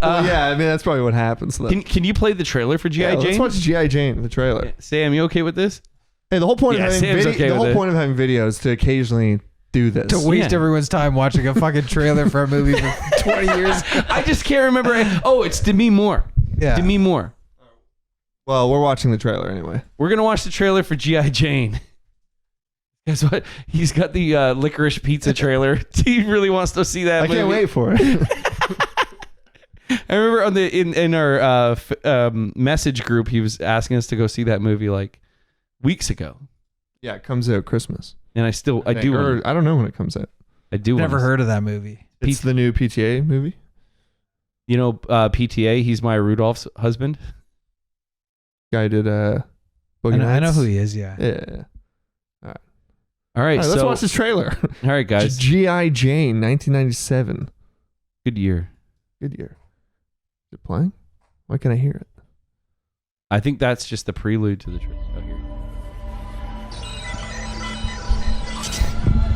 Speaker 3: Yeah, I mean that's probably what happens. Though.
Speaker 1: Can you play the trailer for G.I.
Speaker 3: Yeah,
Speaker 1: Jane?
Speaker 3: let's watch G.I. Jane, the trailer.
Speaker 1: Sam, you okay with this?
Speaker 3: Hey, the whole point
Speaker 1: Yeah,
Speaker 3: of having
Speaker 1: Sam's okay
Speaker 3: the
Speaker 1: with
Speaker 3: whole
Speaker 1: it.
Speaker 3: point of having videos is to occasionally do this.
Speaker 2: To waste
Speaker 1: Yeah.
Speaker 2: everyone's time watching a fucking trailer for a movie for 20 years.
Speaker 1: I just can't remember. Oh, it's Demi Moore.
Speaker 2: Yeah.
Speaker 1: Demi Moore.
Speaker 3: Well, we're watching the trailer anyway.
Speaker 1: We're gonna watch the trailer for G.I. Jane. Guess what? He's got the licorice pizza trailer. He really wants to see that.
Speaker 3: I can't
Speaker 1: movie.
Speaker 3: wait for it.
Speaker 1: I remember on the in our message group, he was asking us to go see that movie like weeks ago,
Speaker 3: Yeah, it comes out Christmas.
Speaker 1: and I do.
Speaker 3: Or, I don't know when it comes out.
Speaker 1: I do.
Speaker 2: Never
Speaker 1: wanna-
Speaker 2: heard of that movie.
Speaker 3: It's the new PTA movie.
Speaker 1: You know, PTA. He's Maya Rudolph's husband.
Speaker 3: Guy did Boogie
Speaker 2: I know
Speaker 3: Nights.
Speaker 2: who he is, yeah.
Speaker 3: Yeah.
Speaker 1: All right,
Speaker 3: All right, let's
Speaker 1: so
Speaker 3: watch this trailer.
Speaker 1: all right, guys.
Speaker 3: G.I. Jane, 1997.
Speaker 1: Good year.
Speaker 3: Good year. Is it playing? Why can't I hear it?
Speaker 1: I think that's just the prelude to the trailer. Oh, here.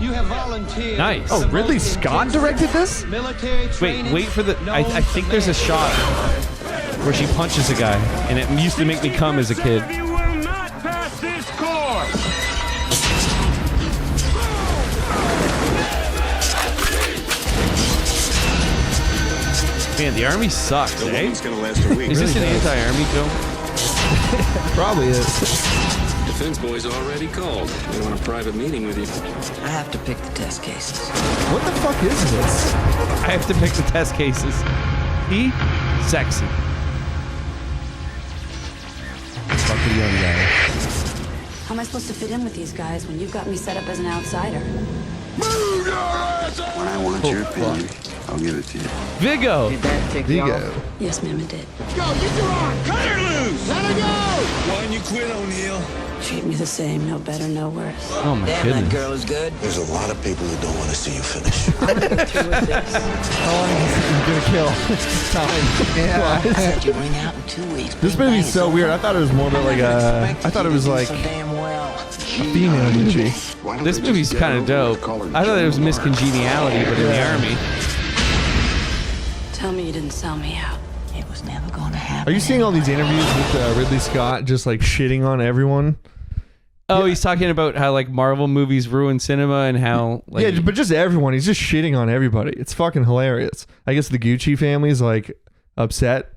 Speaker 5: You have volunteered.
Speaker 1: Nice.
Speaker 3: Oh, Ridley Scott directed this?
Speaker 5: Military training.
Speaker 1: Wait for the. I think there's a shot where she punches a guy, and it used to make me come as a kid.
Speaker 6: You will not pass this course.
Speaker 1: Man, the army sucks, eh?
Speaker 7: It's gonna last a week.
Speaker 1: Is this an anti-army film?
Speaker 3: Probably is.
Speaker 7: Defense boys already called. They want a private meeting with you.
Speaker 8: I have to pick the test cases.
Speaker 3: What the fuck is this?
Speaker 1: I have to pick the test cases. He, sexy. Fucking young guy.
Speaker 9: How am I supposed to fit in with these guys when you've got me set up as an outsider?
Speaker 7: When I want your opinion, I'll give it to you.
Speaker 1: Vigo.
Speaker 3: Vigo.
Speaker 9: Yes, ma'am, it did.
Speaker 6: Cut her loose. Let her go. Why didn't you quit, O'Neill?
Speaker 9: Treat me the same, no better, no worse.
Speaker 1: Oh my
Speaker 8: Damn, that
Speaker 1: goodness.
Speaker 8: girl is good.
Speaker 7: There's a lot of people who don't want to see you finish.
Speaker 9: I'm gonna go through with this.
Speaker 3: He's gonna kill. Time.
Speaker 8: You ring out in 2 weeks.
Speaker 3: This movie's so weird. I thought it was more about like a. I thought it was like
Speaker 8: So damn well.
Speaker 3: female movie.
Speaker 1: This movie's kind of dope. I thought it was miscongeniality, but in the army.
Speaker 9: Tell me you didn't sell me out.
Speaker 8: It was never gonna happen.
Speaker 3: Are you seeing all these interviews with Ridley Scott just like shitting on everyone?
Speaker 1: Oh, he's talking about how like Marvel movies ruin cinema and how like
Speaker 3: Yeah, but just everyone. He's just shitting on everybody. It's fucking hilarious. I guess the Gucci family's like upset.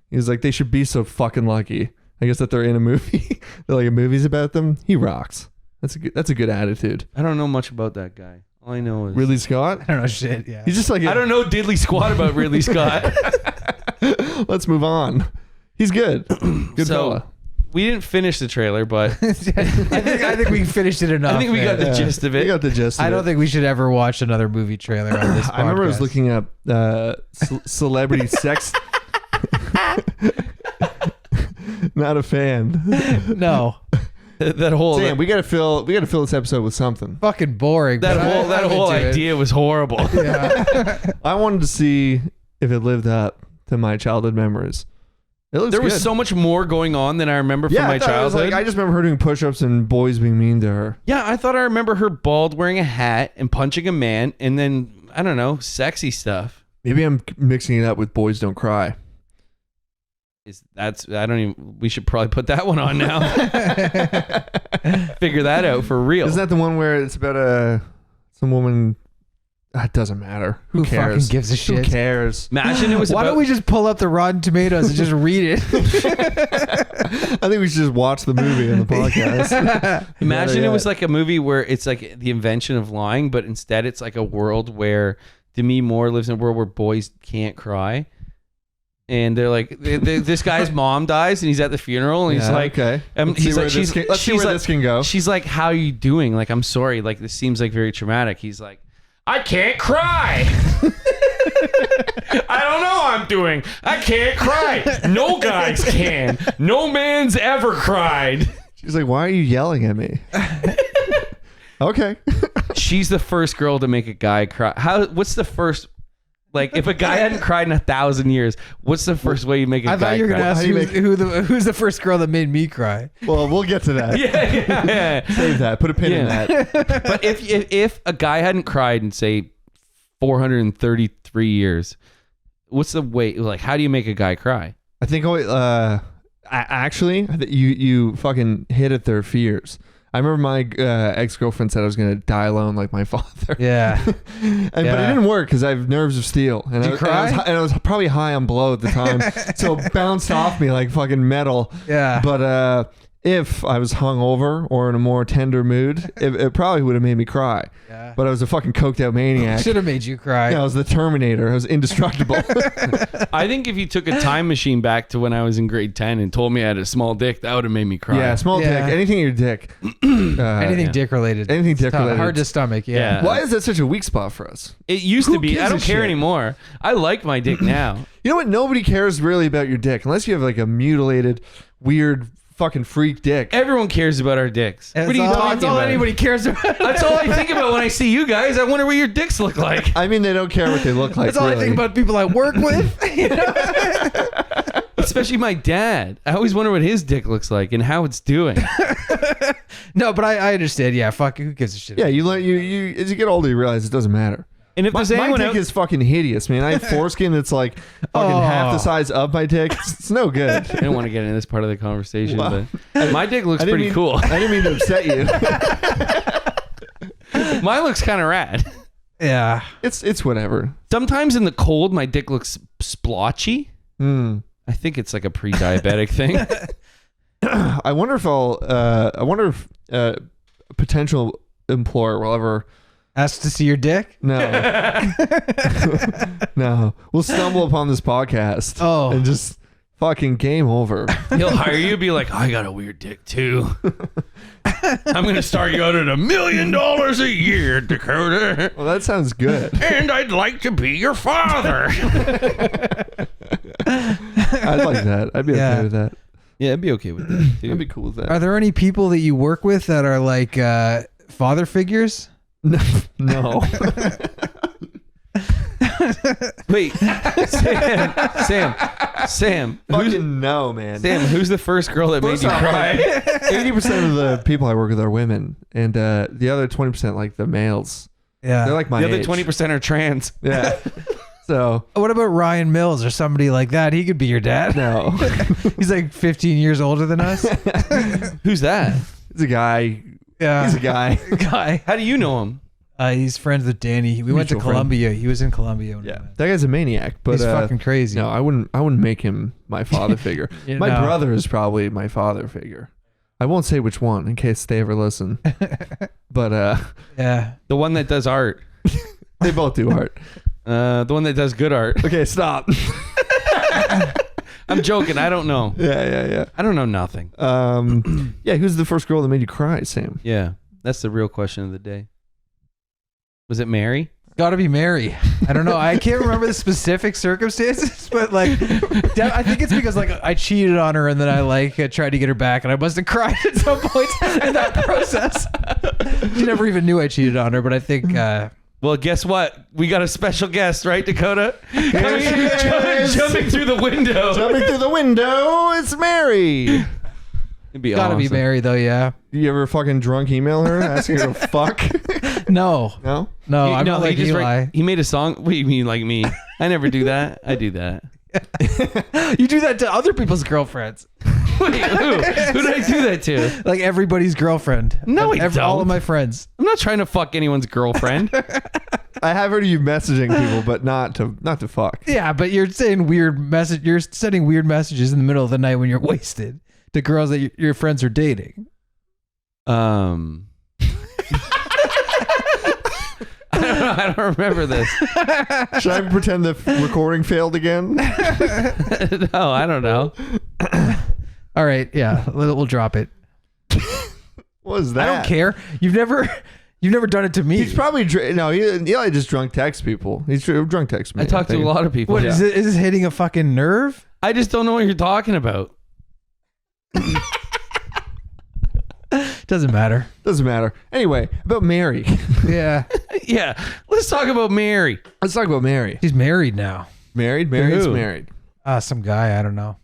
Speaker 3: He's like, they should be so fucking lucky. I guess that they're in a movie. They're like a movie's about them. He rocks. That's a good attitude.
Speaker 1: I don't know much about that guy. All I know is
Speaker 3: Ridley Scott.
Speaker 2: I don't know shit, yeah.
Speaker 3: He's just like
Speaker 1: I don't know diddly squat about Ridley Scott.
Speaker 3: Let's move on. He's good. Good
Speaker 1: So,
Speaker 3: fella.
Speaker 1: we didn't finish the trailer, but
Speaker 2: I think we finished it enough.
Speaker 1: I think we got the
Speaker 2: man.
Speaker 1: gist of
Speaker 3: We
Speaker 1: it.
Speaker 3: got the gist. Of
Speaker 2: I don't
Speaker 3: it.
Speaker 2: think we should ever watch another movie trailer on this podcast.
Speaker 3: I remember I was looking up celebrity sex. Not a fan.
Speaker 2: No.
Speaker 1: that whole
Speaker 3: Damn, we gotta fill this episode with something.
Speaker 2: Fucking boring.
Speaker 1: that
Speaker 2: but
Speaker 1: whole that
Speaker 2: I'm
Speaker 1: whole
Speaker 2: into it.
Speaker 1: idea was horrible.
Speaker 2: Yeah.
Speaker 3: I wanted to see if it lived up to my childhood memories. It looks
Speaker 1: There was
Speaker 3: good.
Speaker 1: so much more going on than I remember from
Speaker 3: yeah,
Speaker 1: my
Speaker 3: I thought it was
Speaker 1: childhood.
Speaker 3: like I just remember her doing push-ups and boys being mean to her.
Speaker 1: Yeah, I thought I remember her bald, wearing a hat, and punching a man, and then I don't know, sexy stuff.
Speaker 3: Maybe I'm mixing it up with Boys Don't Cry.
Speaker 1: We should probably put that one on now. Figure that out for real.
Speaker 3: Isn't that the one where it's about some woman? It doesn't matter. Who cares?
Speaker 2: fucking gives a shit?
Speaker 3: Who cares?
Speaker 1: Imagine it was
Speaker 2: Why
Speaker 1: about,
Speaker 2: don't we just pull up the Rotten Tomatoes and just read it?
Speaker 3: I think we should just watch the movie on the podcast.
Speaker 1: imagine
Speaker 3: Yeah,
Speaker 1: it was
Speaker 3: yeah.
Speaker 1: like a movie where it's like the invention of lying, but instead it's like a world where Demi Moore lives in a world where boys can't cry. And they're like, this guy's mom dies, and he's at the funeral, and he's like,
Speaker 3: okay. Let's see where this can go.
Speaker 1: She's like, how are you doing? Like, I'm sorry. Like, this seems like very traumatic. He's like, I can't cry. I don't know how I'm doing. I can't cry. No guys can. No man's ever cried.
Speaker 3: She's like, why are you yelling at me? Okay.
Speaker 1: She's the first girl to make a guy cry. What's the first, like, if a guy hadn't cried in 1,000 years, what's the first way you make a guy cry?
Speaker 2: I thought you were going to ask who's the first girl that made me cry.
Speaker 3: Well, we'll get to that.
Speaker 1: Yeah.
Speaker 3: Save that. Put a pin in that.
Speaker 1: But if a guy hadn't cried in, say, 433 years, what's the way, like, how do you make a guy cry?
Speaker 3: I think actually, you fucking hit at their fears. I remember my ex-girlfriend said I was going to die alone like my father.
Speaker 2: Yeah.
Speaker 3: But it didn't work because I have nerves of steel. And
Speaker 2: Did you cry?
Speaker 3: And I was probably high on blow at the time. So it bounced off me like fucking metal.
Speaker 2: Yeah.
Speaker 3: But if I was hungover or in a more tender mood, it probably would have made me cry.
Speaker 2: Yeah.
Speaker 3: But I was a fucking coked out maniac.
Speaker 2: Should have made you cry.
Speaker 3: Yeah, I was the Terminator. I was indestructible.
Speaker 1: I think if you took a time machine back to when I was in grade 10 and told me I had a small dick, that would have made me cry.
Speaker 3: Yeah, small dick. Anything in your dick.
Speaker 2: Anything dick related.
Speaker 3: Anything dick related.
Speaker 2: Hard to stomach. Yeah.
Speaker 3: Why is that such a weak spot for us?
Speaker 1: It used to be. I don't care
Speaker 3: shit?
Speaker 1: anymore. I like my dick now.
Speaker 3: You know what? Nobody cares really about your dick unless you have like a mutilated, weird, fucking freak dick.
Speaker 1: Everyone cares about our dicks.
Speaker 2: That's
Speaker 1: What are you talking
Speaker 2: that's all
Speaker 1: about?
Speaker 2: anybody cares about.
Speaker 1: That's all I think about when I see you guys. I wonder what your dicks look like.
Speaker 3: I mean, they don't care what they look like.
Speaker 2: That's all I think about people I work with. You know?
Speaker 1: Especially my dad. I always wonder what his dick looks like and how it's doing.
Speaker 2: No, but I understand. Yeah, fuck. Who gives a shit?
Speaker 3: Yeah, you as you get older, you realize it doesn't matter.
Speaker 1: And if there's
Speaker 3: my
Speaker 1: anyone
Speaker 3: dick
Speaker 1: out,
Speaker 3: is fucking hideous, man. I have foreskin that's like fucking half the size of my dick. It's no good.
Speaker 1: I don't want to get into this part of the conversation,
Speaker 3: Wow.
Speaker 1: but my dick looks pretty cool.
Speaker 3: I didn't mean to upset you.
Speaker 1: Mine looks kind of rad.
Speaker 2: Yeah.
Speaker 3: It's whatever.
Speaker 1: Sometimes in the cold, my dick looks splotchy.
Speaker 3: Mm.
Speaker 1: I think it's like a pre-diabetic thing.
Speaker 3: I wonder if a potential employer will ever
Speaker 2: ask to see your dick?
Speaker 3: No. No. We'll stumble upon this podcast.
Speaker 2: Oh.
Speaker 3: And just fucking game over.
Speaker 1: He'll hire you, be like, I got a weird dick too. I'm going to start you out at $1 million a year, Dakota.
Speaker 3: Well, that sounds good.
Speaker 1: And I'd like to be your father.
Speaker 3: I'd like that. I'd be okay with that.
Speaker 1: Yeah, I'd be okay with that too.
Speaker 3: I'd be cool with that.
Speaker 2: Are there any people that you work with that are like father figures?
Speaker 3: No.
Speaker 1: Wait, Sam.
Speaker 3: Fucking no, man.
Speaker 1: Sam, who's the first girl that made you cry?
Speaker 3: 80% of the people I work with are women, and the other 20% like the males.
Speaker 2: Yeah,
Speaker 3: they're like my
Speaker 1: The other
Speaker 3: age.
Speaker 1: 20% are trans.
Speaker 3: Yeah. So
Speaker 2: what about Ryan Mills or somebody like that? He could be your dad.
Speaker 3: no,
Speaker 2: He's like 15 years older than us.
Speaker 1: Who's that?
Speaker 3: he's a guy.
Speaker 2: Yeah,
Speaker 3: He's a guy.
Speaker 2: guy.
Speaker 1: How do you know him?
Speaker 2: He's friends with Danny. We went to
Speaker 3: Mutual friend.
Speaker 2: Columbia. He was in Columbia. When we
Speaker 3: Yeah,
Speaker 2: went.
Speaker 3: that guy's a maniac. But
Speaker 2: He's fucking crazy.
Speaker 3: No, I wouldn't make him my father figure.
Speaker 2: You
Speaker 3: My
Speaker 2: know.
Speaker 3: brother is probably my father figure. I won't say which one in case they ever listen. But
Speaker 2: Yeah.
Speaker 1: The one that does art.
Speaker 3: they both do art.
Speaker 1: The one that does good art.
Speaker 3: Okay, stop.
Speaker 1: I'm joking. I don't know.
Speaker 3: Yeah.
Speaker 1: I don't know nothing.
Speaker 3: Yeah, who's the first girl that made you cry, Sam?
Speaker 1: Yeah, that's the real question of the day. Was it Mary?
Speaker 2: Got to be Mary. I don't know. I can't remember the specific circumstances, but like, I think it's because like I cheated on her and then I like tried to get her back, and I must have cried at some point in that process. She never even knew I cheated on her, but I think.
Speaker 1: Well, guess what? We got a special guest, right, Dakota? Jumping through the window.
Speaker 3: Jumping through the window, it's Mary.
Speaker 1: It'd be
Speaker 2: Gotta be
Speaker 1: awesome.
Speaker 2: Mary though, yeah.
Speaker 3: You ever fucking drunk email her asking her to fuck?
Speaker 2: No,
Speaker 3: No?
Speaker 2: I'm not like Eli.
Speaker 1: He made a song. What do you mean, like me? I never do that. I do that.
Speaker 2: You do that to other people's girlfriends.
Speaker 1: Wait, who? Who did I do that to?
Speaker 2: Like everybody's girlfriend.
Speaker 1: No, I don't.
Speaker 2: All of my friends.
Speaker 1: I'm not trying to fuck anyone's girlfriend.
Speaker 3: I have heard you messaging people, but not to fuck.
Speaker 2: Yeah, but you're saying weird message. You're sending weird messages in the middle of the night when you're wasted to girls that your friends are dating.
Speaker 1: I don't know I don't remember this.
Speaker 3: Should I pretend the recording failed again?
Speaker 1: No, I don't know.
Speaker 2: All right, yeah, we'll drop it.
Speaker 3: What was that?
Speaker 2: I don't care. You've never done it to me.
Speaker 3: He's probably Eli just drunk text people. He's drunk text me.
Speaker 1: I talked to a lot of people.
Speaker 2: What is it? Is this hitting a fucking nerve?
Speaker 1: I just don't know what you're talking about.
Speaker 2: Doesn't matter.
Speaker 3: Doesn't matter. Anyway, about Mary.
Speaker 2: Yeah.
Speaker 1: Yeah, let's talk about Mary.
Speaker 3: Let's talk about Mary.
Speaker 2: She's married now.
Speaker 3: Married? Mary's
Speaker 1: Who?
Speaker 3: married.
Speaker 2: Some guy. I don't know.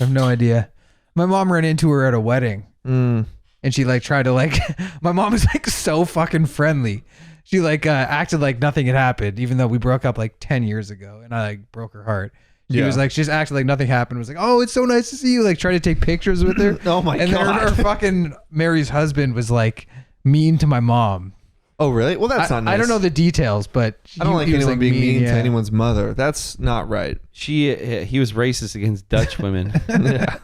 Speaker 2: I have no idea. My mom ran into her at a wedding. And she like tried to like, my mom was like so fucking friendly. She like acted like nothing had happened, even though we broke up like 10 years ago and I like broke her heart. She was like, she just acted like nothing happened. Was like, oh, it's so nice to see you. Like trying to take pictures with her.
Speaker 3: Oh my
Speaker 2: God. And then her fucking Mary's husband was like mean to my mom.
Speaker 3: Oh, really? Well, that's not nice.
Speaker 2: I don't know the details, but
Speaker 3: I don't like
Speaker 2: he was,
Speaker 3: anyone being mean to
Speaker 2: yeah.
Speaker 3: anyone's mother. That's not right.
Speaker 1: He was racist against Dutch women.
Speaker 3: Yeah.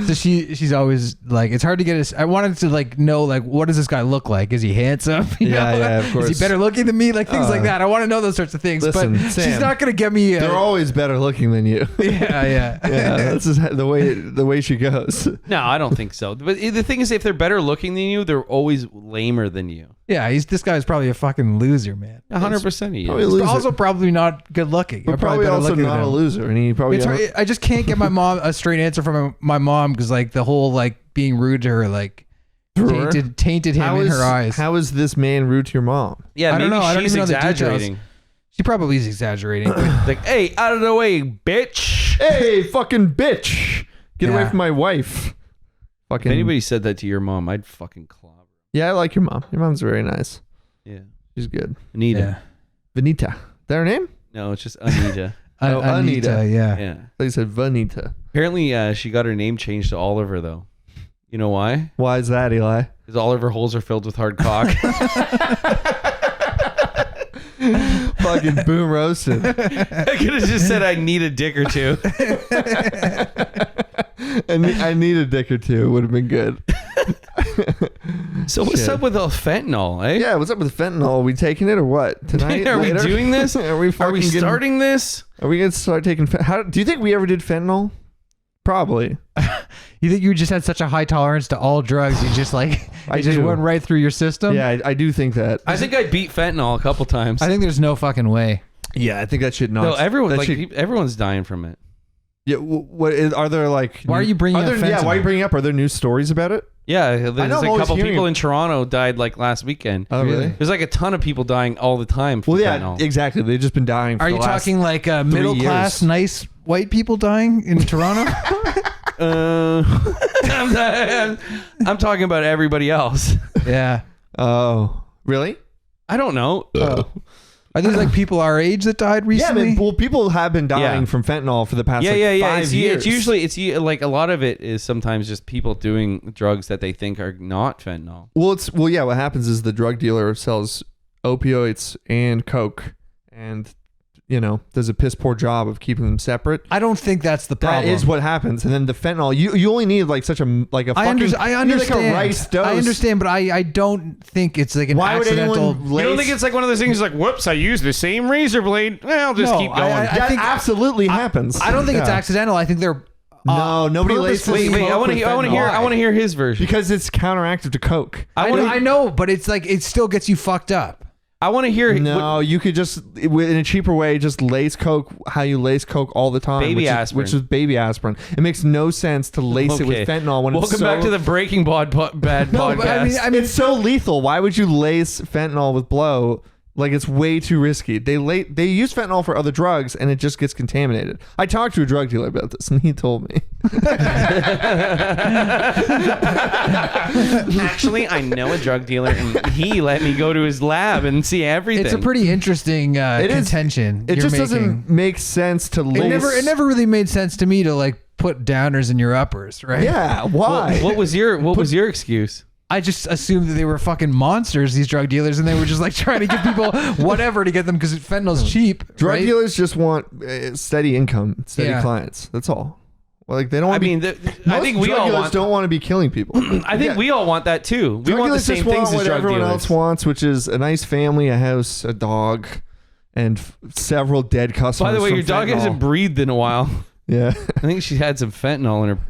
Speaker 2: So she's always like, it's hard to get I wanted to like know like, what does this guy look like? Is he handsome? You know?
Speaker 3: Yeah, of course.
Speaker 2: Is he better looking than me? Like things like that. I want to know those sorts of things.
Speaker 3: Listen,
Speaker 2: but
Speaker 3: Sam,
Speaker 2: she's not gonna get me.
Speaker 3: They're always better looking than you.
Speaker 2: Yeah.
Speaker 3: That's just the way she goes.
Speaker 1: No, I don't think so. But the thing is, if they're better looking than you, they're always lamer than you.
Speaker 2: Yeah, this guy's probably a fucking loser, man.
Speaker 1: 100% he
Speaker 3: Probably
Speaker 1: is.
Speaker 3: a loser.
Speaker 2: Also probably not good looking.
Speaker 3: But probably
Speaker 2: better
Speaker 3: also
Speaker 2: looking
Speaker 3: not
Speaker 2: than
Speaker 3: a
Speaker 2: him.
Speaker 3: loser. And he probably
Speaker 2: It's hard, I just can't get my mom a straight answer from my mom because like the whole like being rude to her like tainted him in her eyes.
Speaker 3: How is this man rude to your mom?
Speaker 1: Yeah,
Speaker 2: I don't
Speaker 1: maybe
Speaker 2: know. I don't
Speaker 1: she's
Speaker 2: even know the details.
Speaker 1: exaggerating.
Speaker 2: She probably is exaggerating.
Speaker 1: Like, hey, out of the way, bitch.
Speaker 3: Hey, fucking bitch. Get away
Speaker 2: Yeah.
Speaker 3: from my wife.
Speaker 1: If
Speaker 3: Fucking.
Speaker 1: anybody said that to your mom, I'd fucking clobber.
Speaker 3: Yeah, I like your mom. Your mom's very nice.
Speaker 1: Yeah.
Speaker 3: She's good.
Speaker 1: Anita.
Speaker 2: Yeah.
Speaker 3: Vanita. Is that her name?
Speaker 1: No, it's just Anita.
Speaker 3: Oh, Anita.
Speaker 2: Yeah.
Speaker 1: Yeah.
Speaker 3: They said Vanita.
Speaker 1: Apparently, she got her name changed to Oliver, though. You know why?
Speaker 3: Why is that, Eli?
Speaker 1: Because Oliver holes are filled with hard cock.
Speaker 3: Fucking boom roasted.
Speaker 1: I could have just said I need a dick or two.
Speaker 3: And I need a dick or two. Would have been good.
Speaker 1: So what's
Speaker 3: Shit.
Speaker 1: up with the fentanyl, eh?
Speaker 3: Yeah, what's up with fentanyl? Are we taking it or what? Tonight?
Speaker 1: Are we
Speaker 3: Later?
Speaker 1: doing this?
Speaker 3: Are we fucking
Speaker 1: starting this?
Speaker 3: Are we going to start taking do you think we ever did fentanyl? Probably.
Speaker 2: You think you just had such a high tolerance to all drugs? You just like
Speaker 3: I
Speaker 2: it just
Speaker 3: do.
Speaker 2: went right through your system.
Speaker 3: Yeah, I do think that.
Speaker 1: I think I beat fentanyl a couple times.
Speaker 2: I think there's no fucking way.
Speaker 3: Yeah, I think that should not.
Speaker 1: No, everyone
Speaker 3: that should-
Speaker 1: everyone's dying from it.
Speaker 3: Yeah, are there like?
Speaker 2: Why are you bringing up
Speaker 3: Yeah, why are
Speaker 2: fentanyl?
Speaker 3: you bringing up? Are there news stories about it?
Speaker 1: Yeah, there's
Speaker 3: I know, I'm
Speaker 1: a
Speaker 3: always
Speaker 1: couple
Speaker 3: hearing
Speaker 1: people
Speaker 3: it.
Speaker 1: in Toronto died like last weekend.
Speaker 3: Oh, really?
Speaker 1: There's like a ton of people dying all the time from
Speaker 3: Well, yeah,
Speaker 1: fentanyl.
Speaker 3: exactly. They've just been dying. For
Speaker 2: Are
Speaker 3: the
Speaker 2: you
Speaker 3: last
Speaker 2: talking like middle class,
Speaker 3: years.
Speaker 2: nice white people dying in Toronto?
Speaker 1: I'm talking about everybody else.
Speaker 2: Yeah.
Speaker 3: Oh, really?
Speaker 1: I don't know.
Speaker 2: Are these like people our age that died
Speaker 3: Yeah,
Speaker 2: recently?
Speaker 3: man. Well, people have been dying
Speaker 1: Yeah.
Speaker 3: from fentanyl for the past
Speaker 1: Yeah,
Speaker 3: like,
Speaker 1: yeah, yeah.
Speaker 3: 5
Speaker 1: It's
Speaker 3: years.
Speaker 1: usually like a lot of it is sometimes just people doing drugs that they think are not fentanyl.
Speaker 3: Well, yeah. What happens is the drug dealer sells opioids and coke, and does a piss poor job of keeping them separate.
Speaker 2: I don't think that's the problem.
Speaker 3: That is what happens, and then the fentanyl. You only need like such a like a
Speaker 2: I
Speaker 3: fucking.
Speaker 2: I
Speaker 3: you need,
Speaker 2: understand.
Speaker 3: like a rice dose.
Speaker 2: I understand, but I don't think it's like an
Speaker 3: Why would
Speaker 2: accidental.
Speaker 3: anyone?
Speaker 1: You don't think it's like one of those things like, whoops, I used the same razor blade. Well, I'll just
Speaker 2: No,
Speaker 1: keep going.
Speaker 3: that
Speaker 2: think-
Speaker 3: absolutely happens.
Speaker 2: I don't think it's
Speaker 3: Yeah.
Speaker 2: accidental. I think they're
Speaker 3: No, nobody laces
Speaker 2: purposefully-
Speaker 1: Wait, I
Speaker 3: coke
Speaker 1: want
Speaker 3: with
Speaker 1: to hear.
Speaker 3: fentanyl.
Speaker 1: I want to hear his version.
Speaker 3: Because it's counteractive to coke.
Speaker 2: I know, but it's like it still gets you fucked up.
Speaker 1: I want to hear.
Speaker 3: No, you could just in a cheaper way just lace coke how you lace coke all the time.
Speaker 1: Baby aspirin.
Speaker 3: which is baby aspirin. It makes no sense to lace it with fentanyl when
Speaker 1: Welcome
Speaker 3: it's so
Speaker 1: back to the Breaking Bad podcast.
Speaker 2: but I mean,
Speaker 3: it's so lethal. Why would you lace fentanyl with blow? Like it's way too risky. They use fentanyl for other drugs and it just gets contaminated. I talked to a drug dealer about this and he told me.
Speaker 1: Actually, I know a drug dealer, and he let me go to his lab and see everything.
Speaker 2: it's a pretty interesting
Speaker 3: It is-
Speaker 2: contention.
Speaker 3: It
Speaker 2: you're
Speaker 3: just
Speaker 2: making.
Speaker 3: doesn't make sense to lace.
Speaker 2: It never really made sense to me to like put downers in your uppers, right?
Speaker 3: Yeah, why?
Speaker 1: What was your excuse?
Speaker 2: I just assumed that they were fucking monsters, these drug dealers, and they were just like trying to give people whatever to get them because fentanyl's cheap.
Speaker 3: Drug
Speaker 2: right?
Speaker 3: dealers just want steady income, steady
Speaker 2: Yeah.
Speaker 3: clients. That's all. Well, like they don't.
Speaker 1: I mean, I think we all
Speaker 3: don't want to be killing people.
Speaker 1: I think we all want that too. We want the same
Speaker 3: just
Speaker 1: things
Speaker 3: want
Speaker 1: as
Speaker 3: what
Speaker 1: drug
Speaker 3: everyone
Speaker 1: dealers.
Speaker 3: else wants, which is a nice family, a house, a dog, and several dead customers.
Speaker 1: By the way,
Speaker 3: from
Speaker 1: your dog
Speaker 3: fentanyl.
Speaker 1: hasn't breathed in a while.
Speaker 3: Yeah,
Speaker 1: I think she had some fentanyl in her.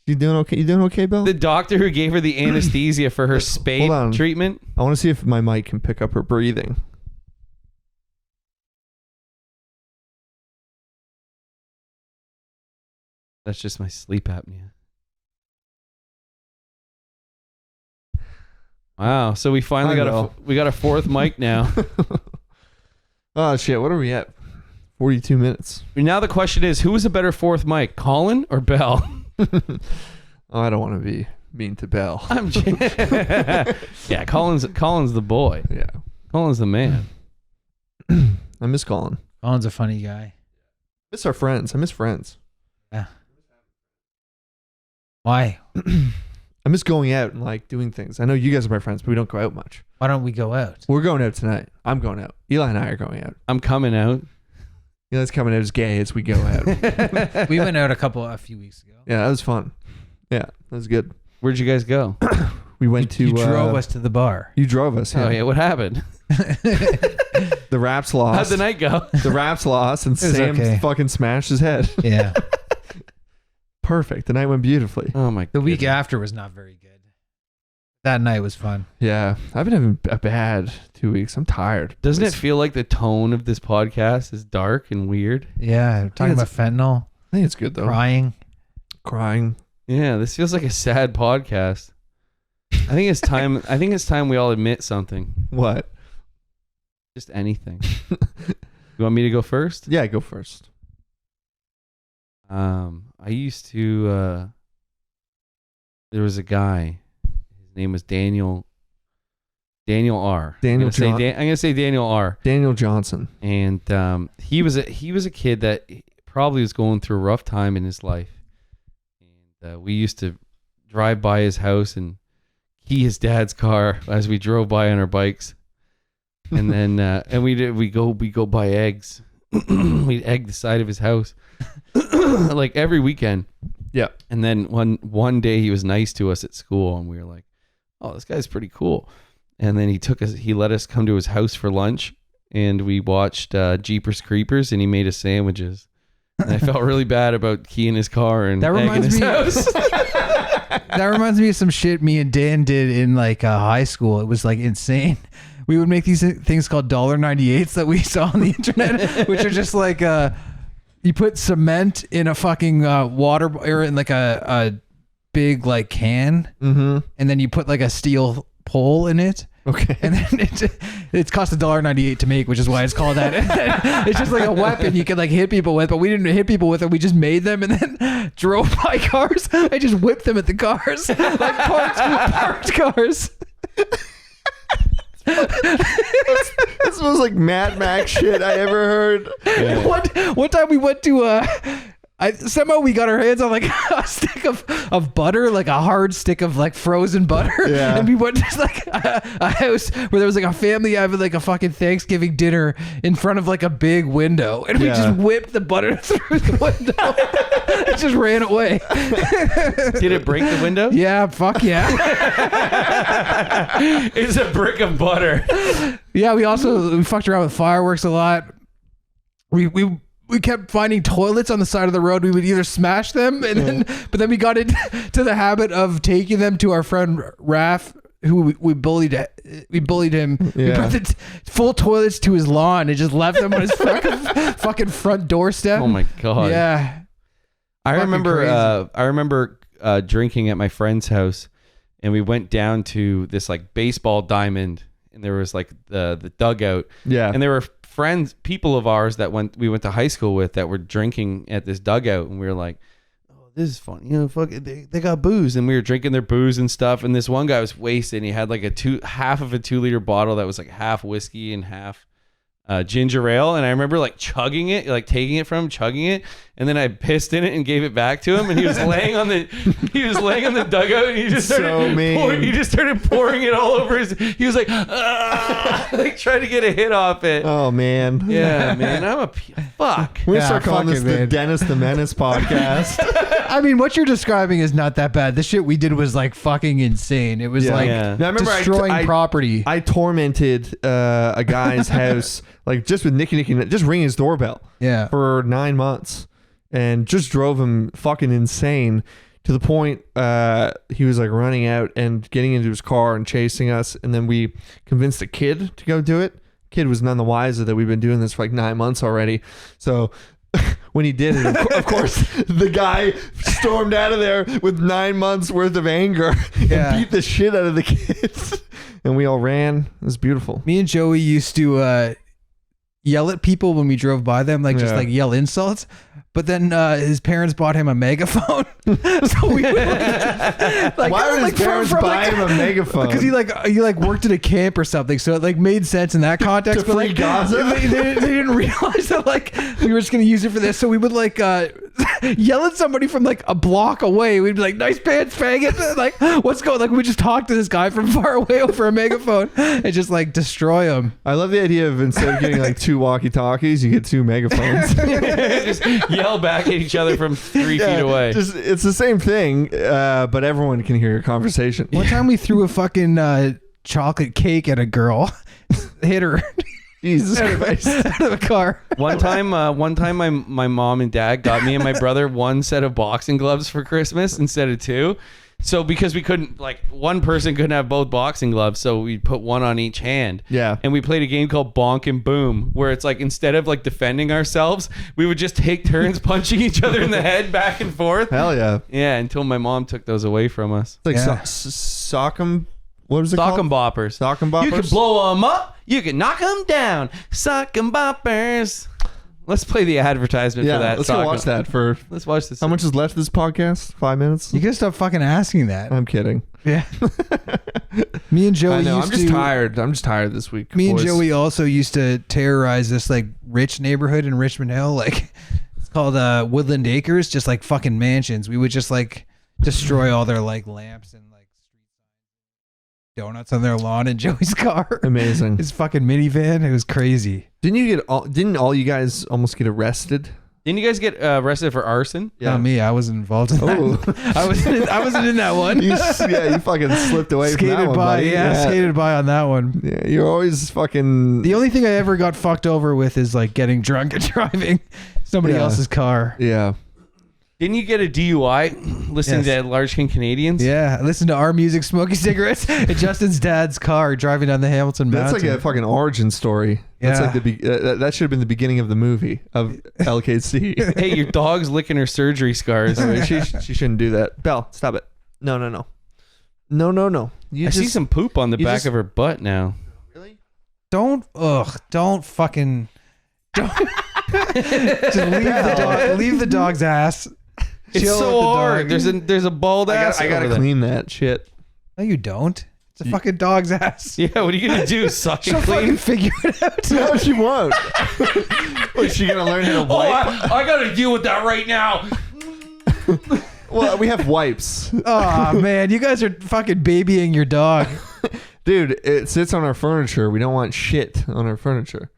Speaker 3: You doing okay? You doing okay, Bill?
Speaker 1: The doctor who gave her the anesthesia for her spade treatment.
Speaker 3: I want to see if my mic can pick up her breathing.
Speaker 1: That's just my sleep apnea. Wow! So we finally got a fourth mic now.
Speaker 3: Oh shit! What are we at? 42 minutes.
Speaker 1: Now the question is, who is a better fourth mic, Colin or Bell?
Speaker 3: Oh, I don't want to be mean to Bell.
Speaker 1: Yeah, Colin's the boy.
Speaker 3: Yeah,
Speaker 1: Colin's the man.
Speaker 3: I miss Colin.
Speaker 2: Colin's a funny guy.
Speaker 3: Miss our friends. I miss friends.
Speaker 2: Yeah. Why?
Speaker 3: I miss going out and like doing things. I know you guys are my friends, but we don't go out much.
Speaker 2: Why don't we go out?
Speaker 3: We're going out tonight. I'm going out. Eli and I are going out.
Speaker 1: I'm coming out.
Speaker 3: Eli's coming out as gay as we go out.
Speaker 2: We went out a few weeks ago.
Speaker 3: Yeah, that was fun. Yeah, that was good.
Speaker 1: Where'd you guys go?
Speaker 3: We went to.
Speaker 2: You drove us to the bar.
Speaker 3: You drove us. Yeah.
Speaker 1: Oh yeah, what happened?
Speaker 3: The Raps lost.
Speaker 1: How'd the night go?
Speaker 3: The Raps lost, and Sam fucking smashed his head.
Speaker 2: Yeah.
Speaker 3: Perfect. The night went beautifully.
Speaker 1: Oh my!
Speaker 2: The week after was not very good. That night was fun.
Speaker 3: Yeah, I've been having a bad 2 weeks. I'm tired.
Speaker 1: Doesn't it feel like the tone of this podcast is dark and weird?
Speaker 2: Yeah, talking about fentanyl.
Speaker 3: I think it's good though.
Speaker 2: Crying.
Speaker 1: Yeah, this feels like a sad podcast. I think it's time. I think it's time we all admit something.
Speaker 3: What?
Speaker 1: Just anything. You want me to go first?
Speaker 3: Yeah, go first.
Speaker 1: I used to. There was a guy. His name was Daniel R. I'm gonna say Daniel R.
Speaker 3: Daniel Johnson.
Speaker 1: And he was a kid that probably was going through a rough time in his life. And we used to drive by his house and key his dad's car as we drove by on our bikes. And then and we go buy eggs. We'd egg the side of his house like every weekend.
Speaker 3: Yeah.
Speaker 1: And then one day he was nice to us at school, and we were like, "Oh, this guy's pretty cool." And then he let us come to his house for lunch, and we watched Jeepers Creepers, and he made us sandwiches. And I felt really bad about keying his car and egging his house.
Speaker 2: That reminds me of some shit me and Dan did in like high school. It was like insane. We would make these things called $1.98s that we saw on the internet, which are just like you put cement in a fucking water or in like a big like can, and then you put like a steel pole in it.
Speaker 3: Okay.
Speaker 2: And then it cost $1.98 to make, which is why it's called that. It's just like a weapon you can like hit people with, but we didn't hit people with it. We just made them and then drove by cars. I just whipped them at the cars, like parked cars.
Speaker 3: This was like Mad Max shit I ever heard.
Speaker 1: Yeah.
Speaker 2: One time we went to somehow we got our hands on like a stick of butter, like a hard stick of like frozen butter.
Speaker 3: Yeah.
Speaker 2: And we went to like a house where there was like a family having like a fucking Thanksgiving dinner in front of like a big window. And we just whipped the butter through the window. It just ran away.
Speaker 1: Did it break the window?
Speaker 2: Yeah, fuck yeah.
Speaker 1: It's a brick of butter.
Speaker 2: Yeah, we fucked around with fireworks a lot. We kept finding toilets on the side of the road. We would either smash them but then we got into the habit of taking them to our friend Raph, who we bullied him. Yeah. We brought the full toilets to his lawn and just left them on his fucking front doorstep.
Speaker 1: Oh my God.
Speaker 2: Yeah.
Speaker 1: I remember drinking at my friend's house, and we went down to this like baseball diamond, and there was like the dugout. Yeah. And there were people of ours that we went to high school with that were drinking at this dugout, and we were like, "Oh, this is fun, fuck it, they got booze," and we were drinking their booze and stuff. And this one guy was wasted, and he had like half of a 2-liter bottle that was like half whiskey and half ginger ale, and I remember like chugging it, like taking it from him, chugging it, and then I pissed in it and gave it back to him, and he was laying on the dugout, and he just started pouring it all over he was like like trying to get a hit off it.
Speaker 3: Oh man.
Speaker 1: Yeah, man, fuck.
Speaker 3: We're gonna start calling this the Dennis the Menace podcast.
Speaker 2: I mean, what you're describing is not that bad. The shit we did was like fucking insane. It was like
Speaker 1: Yeah.
Speaker 3: Now, I remember
Speaker 2: destroying property.
Speaker 3: I tormented a guy's house, like just with Nicky, just ringing his doorbell.
Speaker 2: Yeah.
Speaker 3: For 9 months, and just drove him fucking insane to the point he was like running out and getting into his car and chasing us. And then we convinced a kid to go do it. Kid was none the wiser that we've been doing this for like 9 months already. So when he did it, of course, the guy stormed out of there with 9 months worth of anger and beat the shit out of the kids. And we all ran. It was beautiful.
Speaker 2: Me and Joey used to yell at people when we drove by them, like just like yell insults. But then his parents bought him a megaphone. So we would
Speaker 3: why would his parents buy him a megaphone?
Speaker 2: Because he worked at a camp or something, so it like made sense in that context.
Speaker 3: To
Speaker 2: but
Speaker 3: free
Speaker 2: like
Speaker 3: Gaza?
Speaker 2: they didn't realize that like we were just gonna use it for this. So we would like yell at somebody from like a block away. We'd be like, "Nice pants, faggot!" Like, what's going? Like we just talk to this guy from far away over a megaphone and just like destroy him.
Speaker 3: I love the idea of instead of getting like 2 walkie-talkies, you get 2 megaphones.
Speaker 1: Just yell back at each other from 3 feet away.
Speaker 3: Just it's the same thing, but everyone can hear your conversation.
Speaker 2: One time we threw a fucking chocolate cake at a girl, hit her.
Speaker 3: Jesus Christ.
Speaker 2: Out of a car.
Speaker 1: One time, my mom and dad got me and my brother 1 set of boxing gloves for Christmas instead of 2. So because we couldn't, like, one person couldn't have both boxing gloves, so we put 1 on each hand.
Speaker 3: Yeah.
Speaker 1: And we played a game called Bonk and Boom, where it's like instead of like defending ourselves, we would just take turns punching each other in the head back and forth.
Speaker 3: Hell yeah.
Speaker 1: Yeah, until my mom took those away from us.
Speaker 3: It's like sock'em. What was it
Speaker 1: Sock
Speaker 3: called?
Speaker 1: 'em boppers.
Speaker 3: Sock 'em boppers.
Speaker 1: You can blow them up. You can knock them down. Sock 'em boppers. Let's play the advertisement for that.
Speaker 3: Let's go watch that for.
Speaker 1: Let's watch this.
Speaker 3: How much is left of this podcast? 5 minutes?
Speaker 2: You gotta stop fucking asking that.
Speaker 3: I'm kidding.
Speaker 2: Yeah. Me and Joey
Speaker 3: I know.
Speaker 2: used
Speaker 3: I'm just
Speaker 2: to,
Speaker 3: tired. I'm just tired this week.
Speaker 2: Me
Speaker 3: boys.
Speaker 2: and Joey also used to terrorize this like rich neighborhood in Richmond Hill. Like it's called Woodland Acres, just like fucking mansions. We would just like destroy all their like lamps and like donuts on their lawn in Joey's car.
Speaker 3: Amazing.
Speaker 2: His fucking minivan. It was crazy.
Speaker 3: Didn't all you guys almost get arrested?
Speaker 1: Didn't you guys get arrested for arson?
Speaker 2: Not me. I wasn't involved in that. I wasn't in that one.
Speaker 3: You fucking slipped away from that
Speaker 2: Skated
Speaker 3: one,
Speaker 2: by,
Speaker 3: buddy.
Speaker 2: skated by on that one.
Speaker 3: Yeah, you're always fucking.
Speaker 2: The only thing I ever got fucked over with is like getting drunk and driving somebody else's car.
Speaker 3: Yeah.
Speaker 1: Didn't you get a DUI listening to Large King Canadians?
Speaker 2: Yeah, I listened to our music, smoking cigarettes in Justin's dad's car driving down the Hamilton Mountain.
Speaker 3: That's like a fucking origin story. That's
Speaker 2: Yeah.
Speaker 3: like that should have been the beginning of the movie of LKC.
Speaker 1: Hey, your dog's licking her surgery scars.
Speaker 3: she shouldn't do that. Belle, stop it. No.
Speaker 1: I see some poop on the back of her butt now.
Speaker 2: Don't fucking just leave the dog's ass.
Speaker 1: It's
Speaker 2: Chill
Speaker 1: so
Speaker 2: with the
Speaker 1: hard.
Speaker 2: dog.
Speaker 1: There's a bald ass.
Speaker 3: I gotta
Speaker 1: over there.
Speaker 3: clean that shit.
Speaker 2: No, you don't. It's a fucking dog's ass.
Speaker 1: Yeah, what are you gonna do? Suck
Speaker 2: She'll
Speaker 1: and
Speaker 2: fucking
Speaker 1: clean?
Speaker 2: figure it out.
Speaker 3: No, she won't. Is she gonna learn how to wipe?
Speaker 1: I gotta deal with that right now.
Speaker 3: Well, we have wipes.
Speaker 2: Oh man, you guys are fucking babying your dog.
Speaker 3: Dude, it sits on our furniture. We don't want shit on our furniture.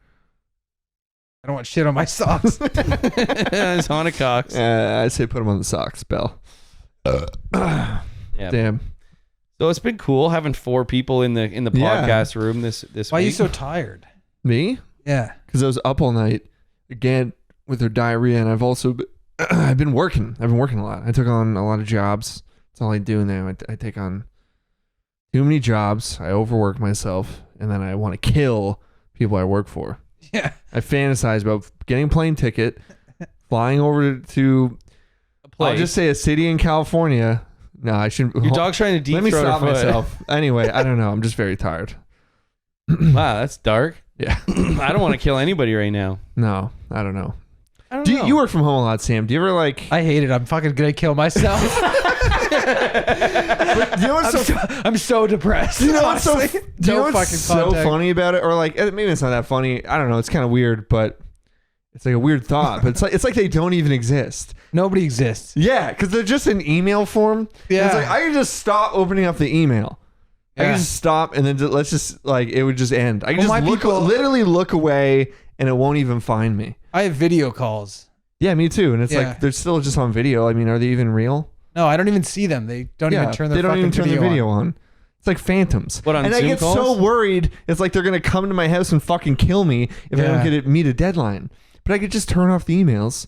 Speaker 2: I don't want shit on my socks.
Speaker 1: It's Hanukkah.
Speaker 3: I say put them on the socks, Belle.
Speaker 1: Yeah.
Speaker 3: Damn.
Speaker 1: So it's been cool having 4 people in the podcast room this
Speaker 2: Why are
Speaker 1: week.
Speaker 2: you so tired?
Speaker 3: Me?
Speaker 2: Yeah.
Speaker 3: Because I was up all night again with her diarrhea, and I've been working. I've been working a lot. I took on a lot of jobs. That's all I do now. I take on too many jobs. I overwork myself, and then I want to kill people I work for.
Speaker 2: Yeah.
Speaker 3: I fantasize about getting a plane ticket, flying over to I'll just say a city in California. No, I shouldn't.
Speaker 1: Your dog's trying to deep
Speaker 3: Let me
Speaker 1: throat
Speaker 3: stop
Speaker 1: her foot.
Speaker 3: myself. Anyway, I don't know. I'm just very tired.
Speaker 1: Wow, that's dark.
Speaker 3: Yeah.
Speaker 1: I don't want to kill anybody right now.
Speaker 3: No, I don't know.
Speaker 1: I don't know.
Speaker 3: You work from home a lot, Sam. Do you ever like?
Speaker 2: I hate it. I'm fucking gonna kill myself.
Speaker 3: Do you know what's
Speaker 2: I'm so depressed.
Speaker 3: Do you know what's so,
Speaker 2: honestly.
Speaker 3: do you know
Speaker 2: No
Speaker 3: what's
Speaker 2: fucking
Speaker 3: so
Speaker 2: contact.
Speaker 3: funny about it? Or like, maybe it's not that funny. I don't know. It's kind of weird, but it's like a weird thought. But it's like they don't even exist.
Speaker 2: Nobody exists.
Speaker 3: Yeah, because they're just an email form.
Speaker 2: Yeah.
Speaker 3: It's like I can just stop opening up the email. I
Speaker 2: Yeah.
Speaker 3: can just stop and then let's just like it would just end. I can
Speaker 2: Well, my
Speaker 3: just
Speaker 2: people-
Speaker 3: literally look away and it won't even find me.
Speaker 2: I have video calls.
Speaker 3: Yeah, me too. And it's
Speaker 2: Yeah.
Speaker 3: like they're still just on video. I mean, are they even real?
Speaker 2: No, I don't even see them. They don't even turn their
Speaker 3: they don't
Speaker 2: fucking
Speaker 3: even turn the video
Speaker 2: on.
Speaker 3: on. It's like phantoms.
Speaker 1: What, on
Speaker 3: and I
Speaker 1: Zoom
Speaker 3: get so
Speaker 1: calls?
Speaker 3: worried. It's like they're gonna come to my house and fucking kill me if I don't get to meet a deadline. But I could just turn off the emails,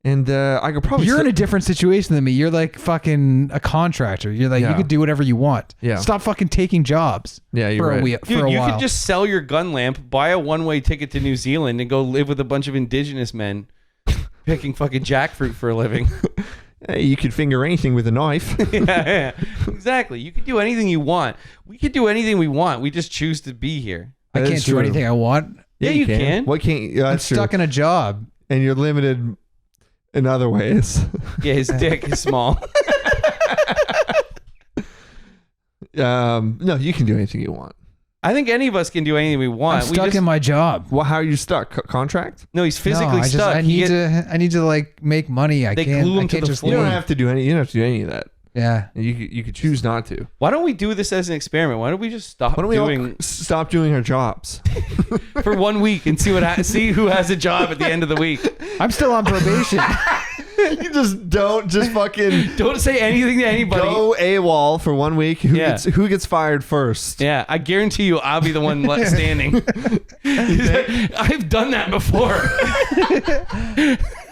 Speaker 3: and I could probably.
Speaker 2: You're in a different situation than me. You're like fucking a contractor. You're like you could do whatever you want.
Speaker 3: Yeah.
Speaker 2: Stop fucking taking jobs.
Speaker 3: Yeah, you're
Speaker 2: for
Speaker 3: right.
Speaker 2: a week,
Speaker 1: Dude,
Speaker 2: for a
Speaker 1: you
Speaker 2: while.
Speaker 1: could just sell your gun lamp, buy a one-way ticket to New Zealand, and go live with a bunch of indigenous men picking fucking jackfruit for a living.
Speaker 3: Hey, you could finger anything with a knife.
Speaker 1: Yeah, exactly. You could do anything you want. We could do anything we want. We just choose to be here.
Speaker 2: I can't do anything I want.
Speaker 1: Yeah, you can.
Speaker 3: What can't? Yeah,
Speaker 2: I'm
Speaker 3: that's
Speaker 2: stuck
Speaker 3: true.
Speaker 2: in a job.
Speaker 3: And you're limited in other ways.
Speaker 1: Yeah, his dick is small.
Speaker 3: No, you can do anything you want.
Speaker 1: I think any of us can do anything we want.
Speaker 2: I'm stuck in my job.
Speaker 3: Well, how are you stuck? Contract?
Speaker 1: No, he's physically
Speaker 2: No,
Speaker 1: stuck.
Speaker 2: I need to like make money. I
Speaker 1: They
Speaker 2: can't.
Speaker 1: glue him
Speaker 2: I
Speaker 1: to
Speaker 2: can't
Speaker 1: the
Speaker 2: just
Speaker 1: floor.
Speaker 3: You don't
Speaker 2: leave.
Speaker 3: have to do any. You don't have to do any of that.
Speaker 2: Yeah.
Speaker 3: You could choose not to.
Speaker 1: Why don't we do this as an experiment? Why don't we just stop
Speaker 3: Why don't we
Speaker 1: doing
Speaker 3: all stop doing our jobs?
Speaker 1: for 1 week and see see who has a job at the end of the week?
Speaker 2: I'm still on probation.
Speaker 3: You just don't fucking
Speaker 1: Don't say anything to anybody.
Speaker 3: go AWOL for 1 week. Who gets fired first?
Speaker 1: Yeah, I guarantee you I'll be the one left standing. I've done that before.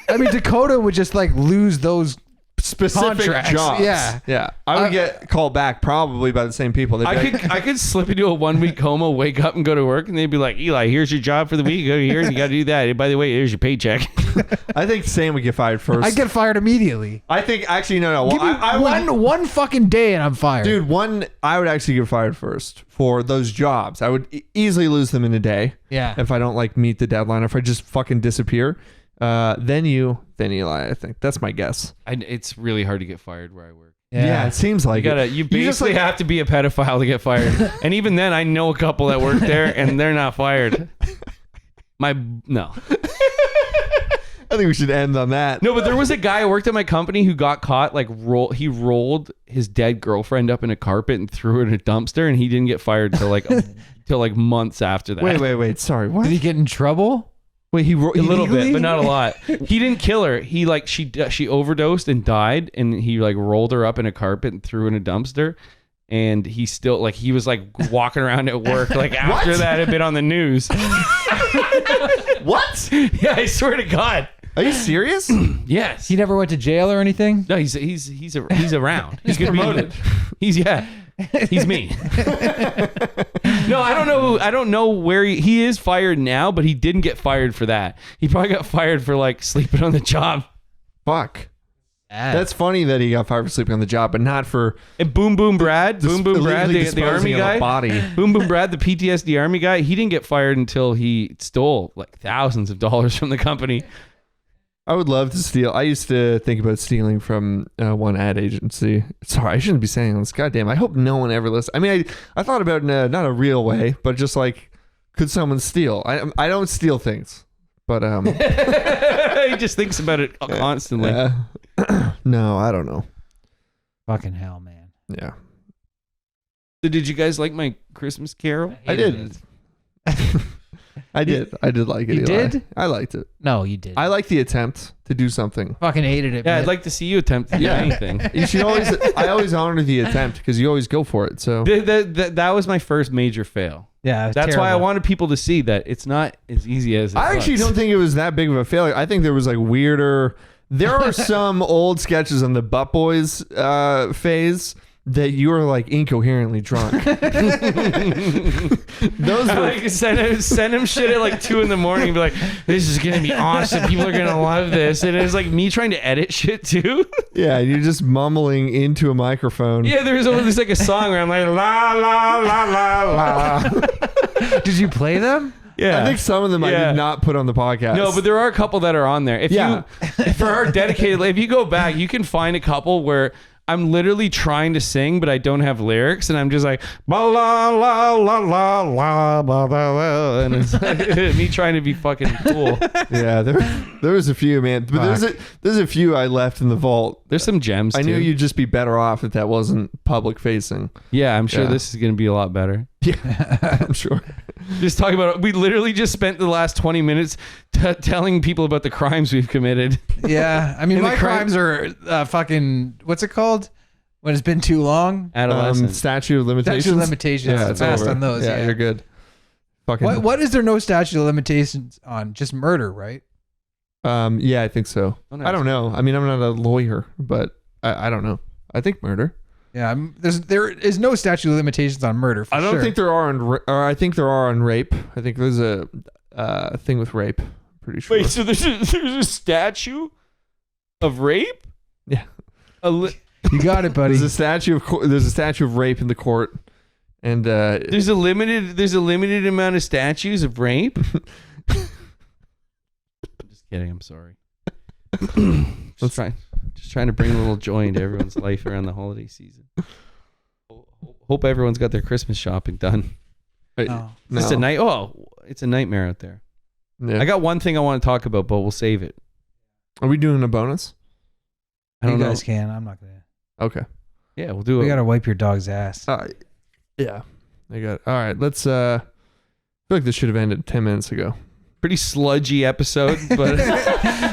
Speaker 2: I mean, Dakota would just like lose those
Speaker 3: Specific
Speaker 2: contracts.
Speaker 3: jobs.
Speaker 2: Yeah.
Speaker 3: I would get called back probably by the same people. They'd be
Speaker 1: I could slip into a 1 week coma, wake up and go to work, and they'd be like, Eli, here's your job for the week. Go here, you got to do that. And by the way, here's your paycheck.
Speaker 3: I think Sam would get fired first.
Speaker 2: I get fired immediately.
Speaker 3: I think actually no. Well,
Speaker 2: Give me
Speaker 3: I would,
Speaker 2: one fucking day and I'm fired.
Speaker 3: dude. I would actually get fired first for those jobs. I would easily lose them in a day.
Speaker 2: Yeah.
Speaker 3: If I don't like meet the deadline, if I just fucking disappear, then Eli. I think that's my guess.
Speaker 1: It's really hard to get fired where I work.
Speaker 3: Yeah, it seems like
Speaker 1: You basically have to be a pedophile to get fired. And even then, I know a couple that work there, and they're not fired. No.
Speaker 3: I think we should end on that.
Speaker 1: No, but there was a guy who worked at my company who got caught he rolled his dead girlfriend up in a carpet and threw her in a dumpster, and he didn't get fired till like months after that.
Speaker 3: Wait. Sorry, what?
Speaker 2: Did he get in trouble?
Speaker 3: Wait,
Speaker 1: A little bit, but not a lot. He didn't kill her. She overdosed and died, and he like rolled her up in a carpet and threw her in a dumpster. And he still he was like walking around at work like after that had been on the news.
Speaker 3: What?
Speaker 1: Yeah, I swear to God.
Speaker 3: Are you serious?
Speaker 1: Yes.
Speaker 2: He never went to jail or anything?
Speaker 1: No, he's around. He's promoted. He's me. No, I don't know where he is fired now, but he didn't get fired for that. He probably got fired for like sleeping on the job.
Speaker 3: Fuck. That's funny that he got fired for sleeping on the job, but not for
Speaker 1: And Boom Boom Brad, the army guy.
Speaker 3: Body.
Speaker 1: Boom Boom Brad, the PTSD army guy. He didn't get fired until he stole like thousands of dollars from the company.
Speaker 3: I would love to steal. I used to think about stealing from one ad agency. Sorry, I shouldn't be saying this. Goddamn. I hope no one ever listens. I mean, I thought about it in not a real way, but just like, could someone steal? I don't steal things, but
Speaker 1: He just thinks about it constantly.
Speaker 3: No, I don't know.
Speaker 2: Fucking hell, man.
Speaker 3: Yeah.
Speaker 1: So did you guys like my Christmas Carol?
Speaker 3: I did. I did like it.
Speaker 2: You
Speaker 3: Eli.
Speaker 2: did?
Speaker 3: I liked it.
Speaker 2: No, you did.
Speaker 3: I like the attempt to do something.
Speaker 2: Fucking hated it.
Speaker 1: Yeah,
Speaker 2: man.
Speaker 1: I'd like to see you attempt to do anything.
Speaker 3: You should always. I always honor the attempt because you always go for it. So
Speaker 1: That was my first major fail.
Speaker 2: Yeah,
Speaker 1: That's why I
Speaker 2: terrible.
Speaker 1: wanted people to see that it's not as easy as it
Speaker 3: I actually
Speaker 1: looks.
Speaker 3: don't think it was that big of a failure. I think there was like weirder. There are some old sketches on the Butt Boys phase that you were like incoherently drunk. Those were
Speaker 1: Like, send him shit at like 2 a.m. and be like, this is gonna be awesome. People are gonna love this. And it's like me trying to edit shit too.
Speaker 3: yeah. You're just mumbling into a microphone.
Speaker 1: Yeah, there's like a song where I'm like la la la la la.
Speaker 2: Did you play them?
Speaker 1: Yeah,
Speaker 3: I think some of them I
Speaker 1: Yeah.
Speaker 3: did not put on the podcast.
Speaker 1: No, but there are a couple that are on there. If
Speaker 3: Yeah.
Speaker 1: for our dedicated, if you go back, you can find a couple where I'm literally trying to sing, but I don't have lyrics, and I'm just like la la la la la la la la, and it's like, me trying to be fucking cool.
Speaker 3: yeah, there was a few, man. But there's a few I left in the vault.
Speaker 1: There's some gems.
Speaker 3: I
Speaker 1: too.
Speaker 3: knew you'd just be better off if that wasn't public facing.
Speaker 1: Yeah, I'm sure
Speaker 3: Yeah.
Speaker 1: this is gonna be a lot better.
Speaker 3: Yeah, I'm sure.
Speaker 1: Just talking about. We literally just spent the last 20 minutes telling people about the crimes we've committed.
Speaker 2: Yeah, I mean, my crimes are fucking. What's it called? When it's been too long.
Speaker 1: Adolescent.
Speaker 3: Statute of limitations.
Speaker 2: Statute of limitations.
Speaker 3: Yeah,
Speaker 2: It's fast
Speaker 3: over.
Speaker 2: on those.
Speaker 3: Yeah,
Speaker 2: Yeah,
Speaker 3: you're good. Fucking.
Speaker 2: What is there no statute of limitations on? Just murder, right?
Speaker 3: Yeah, I think so.
Speaker 1: Oh, no.
Speaker 3: I don't know. I mean, I'm not a lawyer, but I don't know. I think murder.
Speaker 2: Yeah, there is no statute of limitations on murder. For
Speaker 3: I don't
Speaker 2: sure.
Speaker 3: think there are on. Or I think there are on rape. I think there's a thing with rape. Pretty sure.
Speaker 1: Wait, so there's a statue of rape?
Speaker 3: Yeah.
Speaker 2: You got it, buddy.
Speaker 3: There's a statue of rape in the court, and
Speaker 1: there's a limited amount of statues of rape. I'm just kidding. I'm sorry. Just trying to bring a little joy into everyone's life around the holiday season. Hope everyone's got their Christmas shopping done.
Speaker 2: No.
Speaker 1: It's a night. Oh, it's a nightmare out there.
Speaker 3: Yeah.
Speaker 1: I got one thing I want to talk about, but we'll save it.
Speaker 3: Are we doing a bonus?
Speaker 1: I don't
Speaker 2: you
Speaker 1: know.
Speaker 2: guys can. I'm not gonna.
Speaker 3: Okay.
Speaker 1: Yeah, we'll do it.
Speaker 2: We gotta wipe your dog's ass.
Speaker 3: Yeah. I got. All right. Let's. I feel like this should have ended 10 minutes ago.
Speaker 1: Pretty sludgy episode, but